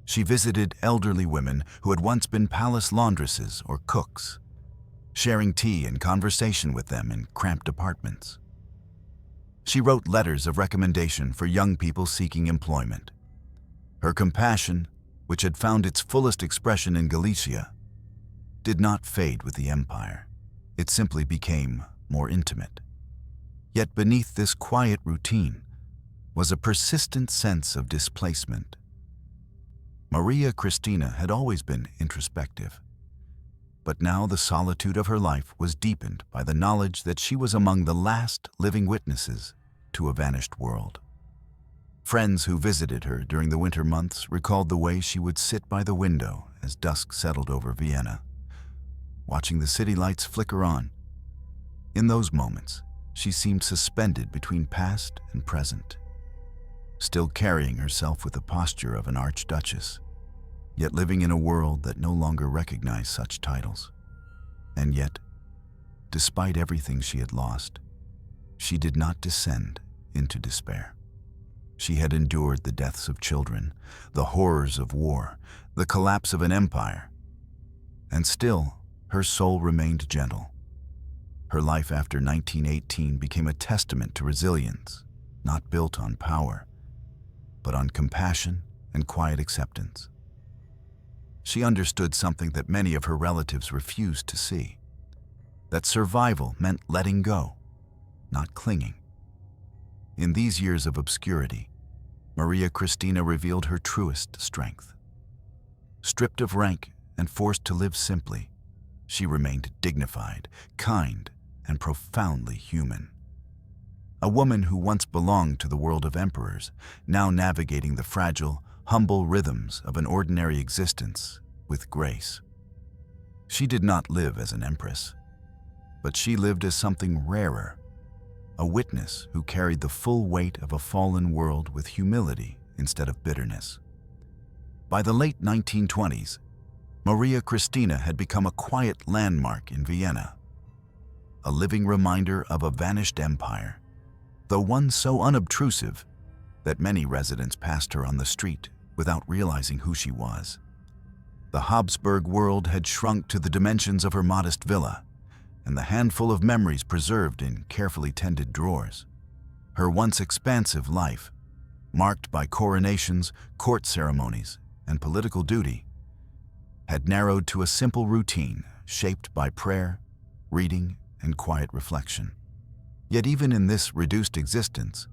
She visited elderly women who had once been palace laundresses or cooks, sharing tea and conversation with them in cramped apartments. She wrote letters of recommendation for young people seeking employment. Her compassion, which had found its fullest expression in Galicia, did not fade with the empire. It simply became more intimate. Yet beneath this quiet routine was a persistent sense of displacement. Maria Christina had always been introspective, but now the solitude of her life was deepened by the knowledge that she was among the last living witnesses to a vanished world. Friends who visited her during the winter months recalled the way she would sit by the window as dusk settled over Vienna, watching the city lights flicker on. In those moments, she seemed suspended between past and present, still carrying herself with the posture of an archduchess, yet living in a world that no longer recognized such titles. And yet, despite everything she had lost, she did not descend into despair. She had endured the deaths of children, the horrors of war, the collapse of an empire, and still her soul remained gentle. Her life after 1918 became a testament to resilience, not built on power, but on compassion and quiet acceptance. She understood something that many of her relatives refused to see, that survival meant letting go, not clinging. In these years of obscurity, Maria Christina revealed her truest strength. Stripped of rank and forced to live simply, she remained dignified, kind, and profoundly human. A woman who once belonged to the world of emperors, now navigating the fragile, humble rhythms of an ordinary existence with grace. She did not live as an empress, but she lived as something rarer, a witness who carried the full weight of a fallen world with humility instead of bitterness. By the late 1920s, Maria Christina had become a quiet landmark in Vienna, a living reminder of a vanished empire, though one so unobtrusive that many residents passed her on the street without realizing who she was. The Habsburg world had shrunk to the dimensions of her modest villa, and the handful of memories preserved in carefully tended drawers. Her once expansive life, marked by coronations, court ceremonies, and political duty, had narrowed to a simple routine shaped by prayer, reading, and quiet reflection. Yet even in this reduced existence,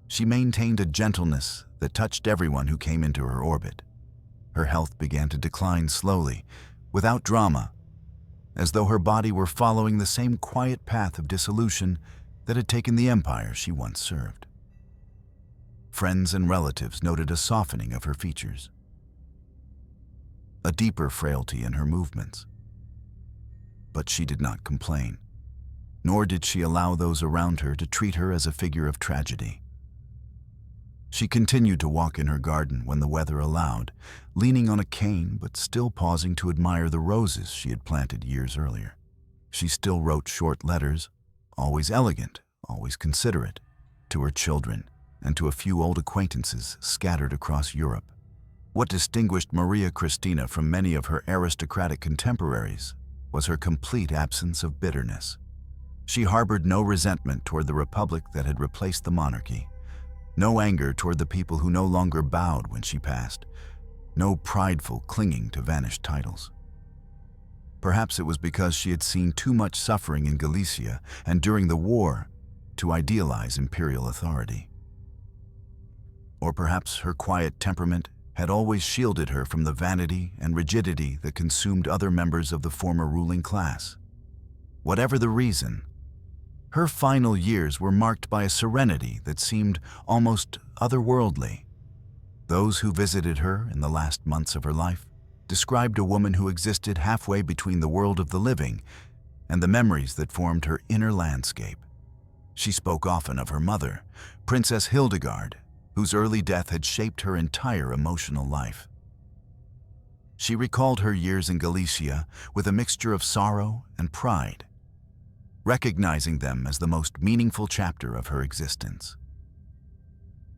she maintained a gentleness that touched everyone who came into her orbit. Her health began to decline slowly, without drama, as though her body were following the same quiet path of dissolution that had taken the empire she once served. Friends and relatives noted a softening of her features, a deeper frailty in her movements. But she did not complain, nor did she allow those around her to treat her as a figure of tragedy. She continued to walk in her garden when the weather allowed, leaning on a cane but still pausing to admire the roses she had planted years earlier. She still wrote short letters, always elegant, always considerate, to her children and to a few old acquaintances scattered across Europe. What distinguished Maria Christina from many of her aristocratic contemporaries was her complete absence of bitterness. She harbored no resentment toward the republic that had replaced the monarchy, no anger toward the people who no longer bowed when she passed, no prideful clinging to vanished titles. Perhaps it was because she had seen too much suffering in Galicia and during the war to idealize imperial authority. Or perhaps her quiet temperament had always shielded her from the vanity and rigidity that consumed other members of the former ruling class. Whatever the reason, Her final years were marked by a serenity that seemed almost otherworldly. Those who visited her in the last months of her life described a woman who existed halfway between the world of the living and the memories that formed her inner landscape. She spoke often of her mother, Princess Hildegard, whose early death had shaped her entire emotional life. She recalled her years in Galicia with a mixture of sorrow and pride, recognizing them as the most meaningful chapter of her existence.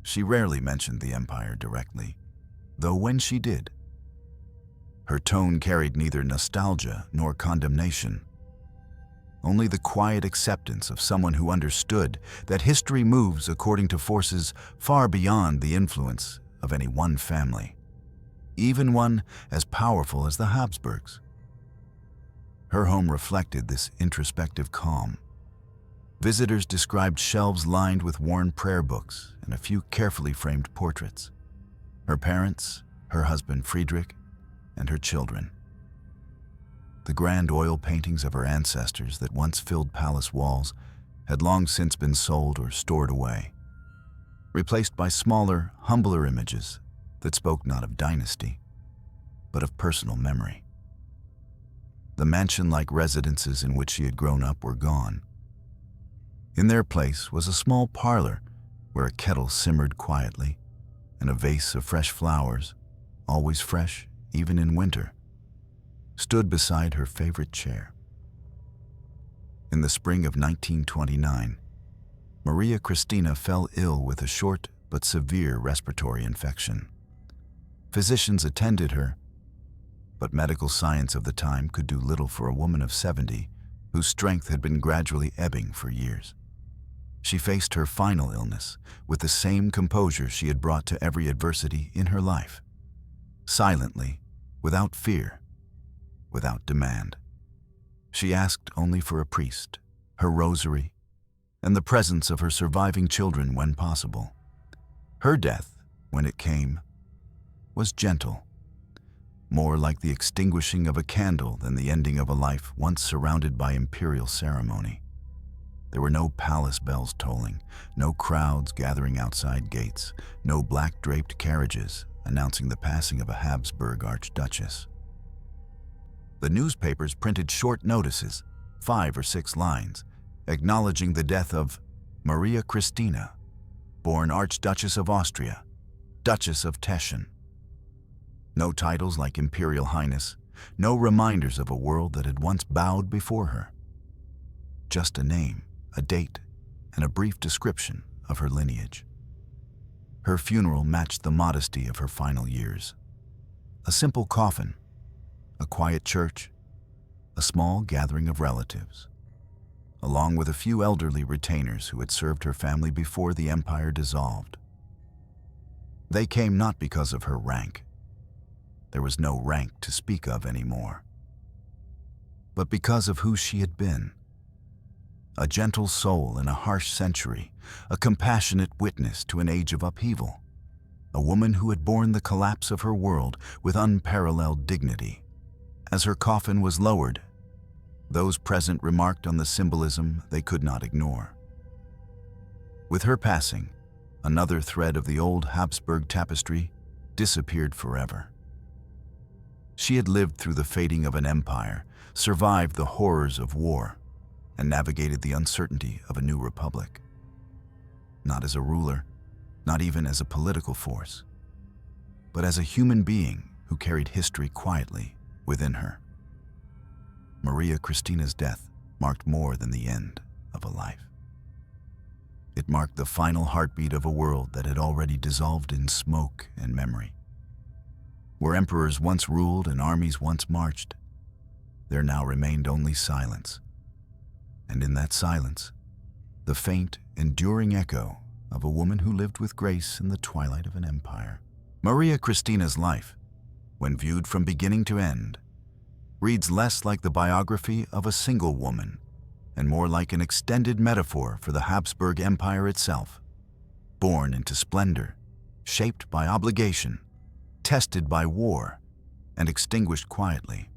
She rarely mentioned the empire directly, though when she did, her tone carried neither nostalgia nor condemnation, only the quiet acceptance of someone who understood that history moves according to forces far beyond the influence of any one family, even one as powerful as the Habsburgs. Her home reflected this introspective calm. Visitors described shelves lined with worn prayer books and a few carefully framed portraits. Her parents, her husband Friedrich, and her children. The grand oil paintings of her ancestors that once filled palace walls had long since been sold or stored away, replaced by smaller, humbler images that spoke not of dynasty, but of personal memory. The mansion-like residences in which she had grown up were gone. In their place was a small parlor where a kettle simmered quietly and a vase of fresh flowers, always fresh even in winter, stood beside her favorite chair. In the spring of 1929, Maria Christina fell ill with a short but severe respiratory infection. Physicians attended her, but medical science of the time could do little for a woman of 70 whose strength had been gradually ebbing for years. She faced her final illness with the same composure she had brought to every adversity in her life, silently, without fear, without demand. She asked only for a priest, her rosary, and the presence of her surviving children when possible. Her death, when it came, was gentle, more like the extinguishing of a candle than the ending of a life once surrounded by imperial ceremony. There were no palace bells tolling, no crowds gathering outside gates, no black-draped carriages announcing the passing of a Habsburg Archduchess. The newspapers printed short notices, 5 or 6 lines, acknowledging the death of Maria Christina, born Archduchess of Austria, Duchess of Teschen. No titles like Imperial Highness, no reminders of a world that had once bowed before her. Just a name, a date, and a brief description of her lineage. Her funeral matched the modesty of her final years. A simple coffin, a quiet church, a small gathering of relatives, along with a few elderly retainers who had served her family before the empire dissolved. They came not because of her rank. There was no rank to speak of anymore, but because of who she had been. A gentle soul in a harsh century, a compassionate witness to an age of upheaval, a woman who had borne the collapse of her world with unparalleled dignity. As her coffin was lowered, those present remarked on the symbolism they could not ignore. With her passing, another thread of the old Habsburg tapestry disappeared forever. She had lived through the fading of an empire, survived the horrors of war, and navigated the uncertainty of a new republic. Not as a ruler, not even as a political force, but as a human being who carried history quietly within her. Maria Christina's death marked more than the end of a life. It marked the final heartbeat of a world that had already dissolved in smoke and memory. Where emperors once ruled and armies once marched, there now remained only silence. And in that silence, the faint, enduring echo of a woman who lived with grace in the twilight of an empire. Maria Christina's life, when viewed from beginning to end, reads less like the biography of a single woman and more like an extended metaphor for the Habsburg Empire itself, born into splendor, shaped by obligation, tested by war, and extinguished quietly.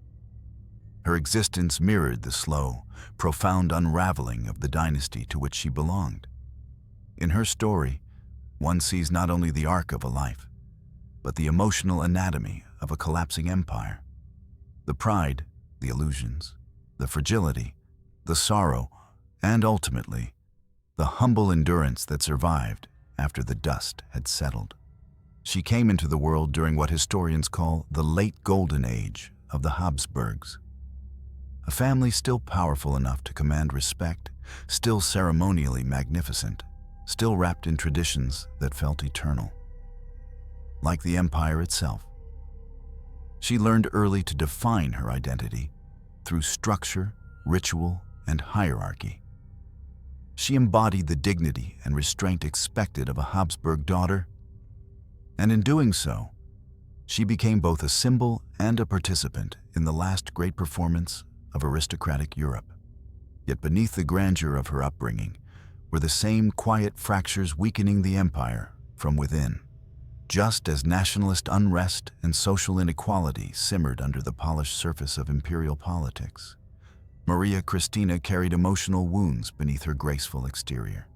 Her existence mirrored the slow, profound unraveling of the dynasty to which she belonged. In her story, one sees not only the arc of a life, but the emotional anatomy of a collapsing empire. The pride, the illusions, the fragility, the sorrow, and ultimately, the humble endurance that survived after the dust had settled. She came into the world during what historians call the late golden age of the Habsburgs. A family still powerful enough to command respect, still ceremonially magnificent, still wrapped in traditions that felt eternal. Like the empire itself, she learned early to define her identity through structure, ritual, and hierarchy. She embodied the dignity and restraint expected of a Habsburg daughter, and in doing so, she became both a symbol and a participant in the last great performance of aristocratic Europe. Yet beneath the grandeur of her upbringing were the same quiet fractures weakening the empire from within. Just as nationalist unrest and social inequality simmered under the polished surface of imperial politics, Maria Christina carried emotional wounds beneath her graceful exterior.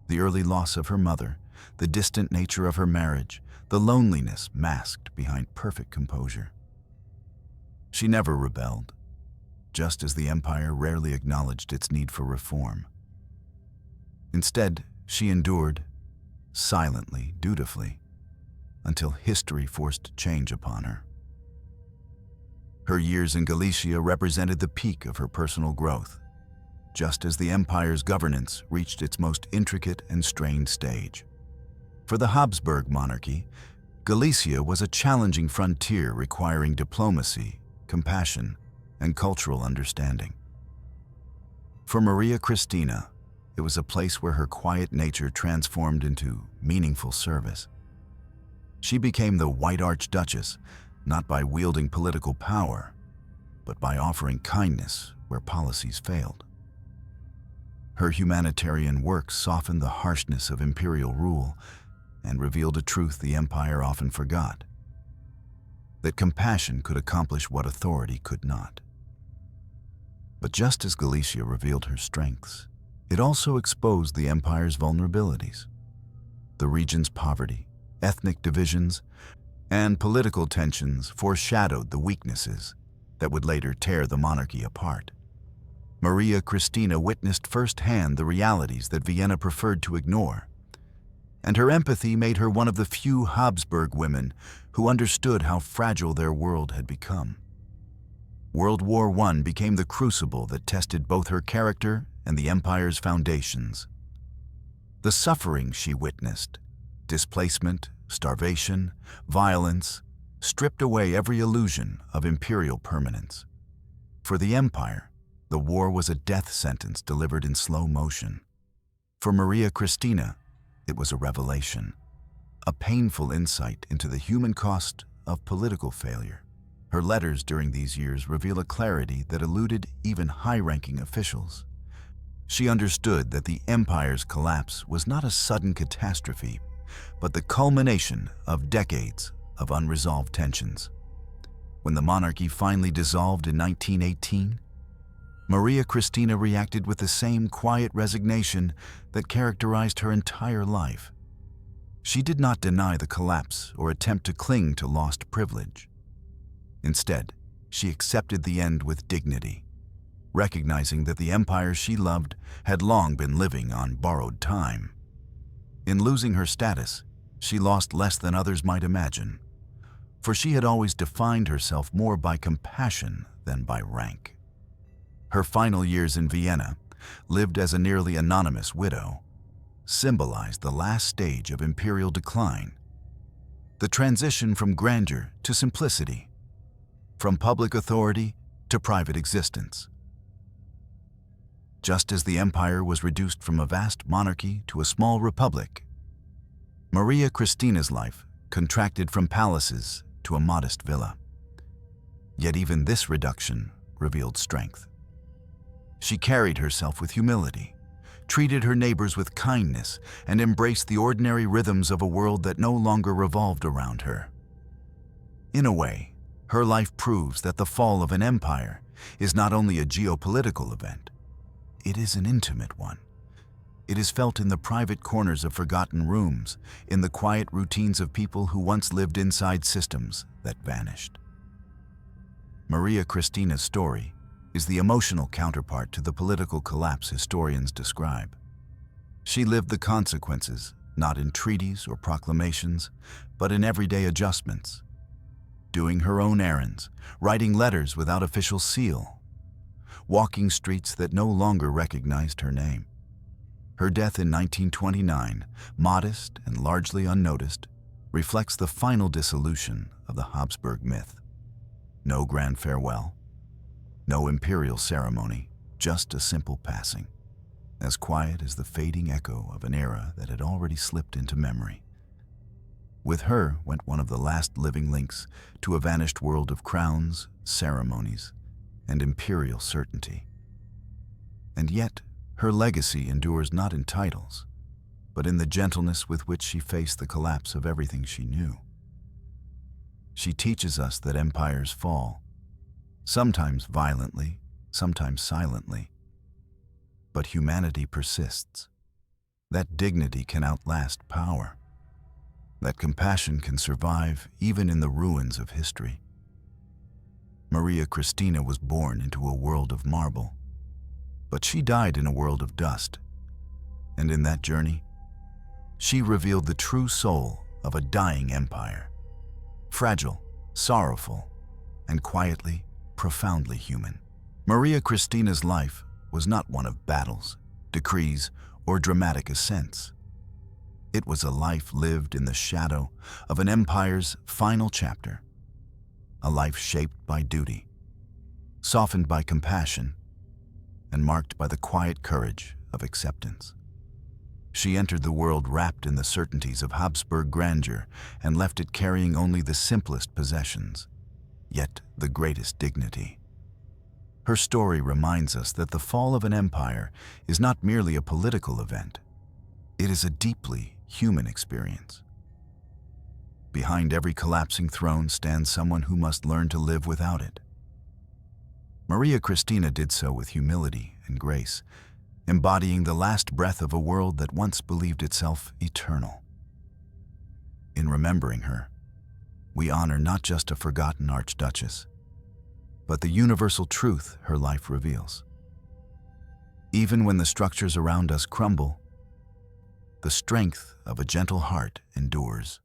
The early loss of her mother, the distant nature of her marriage, the loneliness masked behind perfect composure. She never rebelled, just as the empire rarely acknowledged its need for reform. Instead, she endured, silently, dutifully, until history forced change upon her. Her years in Galicia represented the peak of her personal growth, just as the empire's governance reached its most intricate and strained stage. For the Habsburg monarchy, Galicia was a challenging frontier requiring diplomacy, compassion, and cultural understanding. For Maria Christina, it was a place where her quiet nature transformed into meaningful service. She became the White Archduchess, not by wielding political power, but by offering kindness where policies failed. Her humanitarian work softened the harshness of imperial rule and revealed a truth the empire often forgot: that compassion could accomplish what authority could not. But just as Galicia revealed her strengths, it also exposed the empire's vulnerabilities. The region's poverty, ethnic divisions, and political tensions foreshadowed the weaknesses that would later tear the monarchy apart. Maria Christina witnessed firsthand the realities that Vienna preferred to ignore, and her empathy made her one of the few Habsburg women who understood how fragile their world had become. World War I became the crucible that tested both her character and the empire's foundations. The suffering she witnessed, displacement, starvation, violence, stripped away every illusion of imperial permanence. For the empire, the war was a death sentence delivered in slow motion. For Maria Christina, it was a revelation, a painful insight into the human cost of political failure. Her letters during these years reveal a clarity that eluded even high-ranking officials. She understood that the empire's collapse was not a sudden catastrophe, but the culmination of decades of unresolved tensions. When the monarchy finally dissolved in 1918, Maria Christina reacted with the same quiet resignation that characterized her entire life. She did not deny the collapse or attempt to cling to lost privilege. Instead, she accepted the end with dignity, recognizing that the empire she loved had long been living on borrowed time. In losing her status, she lost less than others might imagine, for she had always defined herself more by compassion than by rank. Her final years in Vienna, lived as a nearly anonymous widow, symbolized the last stage of imperial decline, the transition from grandeur to simplicity, from public authority to private existence. Just as the empire was reduced from a vast monarchy to a small republic, Maria Christina's life contracted from palaces to a modest villa. Yet even this reduction revealed strength. She carried herself with humility, treated her neighbors with kindness, and embraced the ordinary rhythms of a world that no longer revolved around her. In a way, her life proves that the fall of an empire, is not only a geopolitical event, it is an intimate one. It is felt in the private corners of forgotten rooms, in the quiet routines of people who once lived inside systems that vanished. Maria Christina's story is the emotional counterpart to the political collapse historians describe. She lived the consequences, not in treaties or proclamations, but in everyday adjustments. Doing her own errands, writing letters without official seal, walking streets that no longer recognized her name. Her death in 1929, modest and largely unnoticed, reflects the final dissolution of the Habsburg myth. No grand farewell, no imperial ceremony, just a simple passing, as quiet as the fading echo of an era that had already slipped into memory. With her went one of the last living links to a vanished world of crowns, ceremonies, and imperial certainty. And yet, her legacy endures not in titles, but in the gentleness with which she faced the collapse of everything she knew. She teaches us that empires fall, sometimes violently, sometimes silently. But humanity persists. That dignity can outlast power. That compassion can survive even in the ruins of history. Maria Christina was born into a world of marble, but she died in a world of dust. And in that journey, she revealed the true soul of a dying empire. Fragile, sorrowful, and quietly, profoundly human. Maria Christina's life was not one of battles, decrees, or dramatic ascents. It was a life lived in the shadow of an empire's final chapter, a life shaped by duty, softened by compassion, and marked by the quiet courage of acceptance. She entered the world wrapped in the certainties of Habsburg grandeur and left it carrying only the simplest possessions, yet the greatest dignity. Her story reminds us that the fall of an empire is not merely a political event. It is a deeply human experience. Behind every collapsing throne stands someone who must learn to live without it. Maria Christina did so with humility and grace, embodying the last breath of a world that once believed itself eternal. In remembering her, we honor not just a forgotten Archduchess, but the universal truth her life reveals. Even when the structures around us crumble, the strength of a gentle heart endures.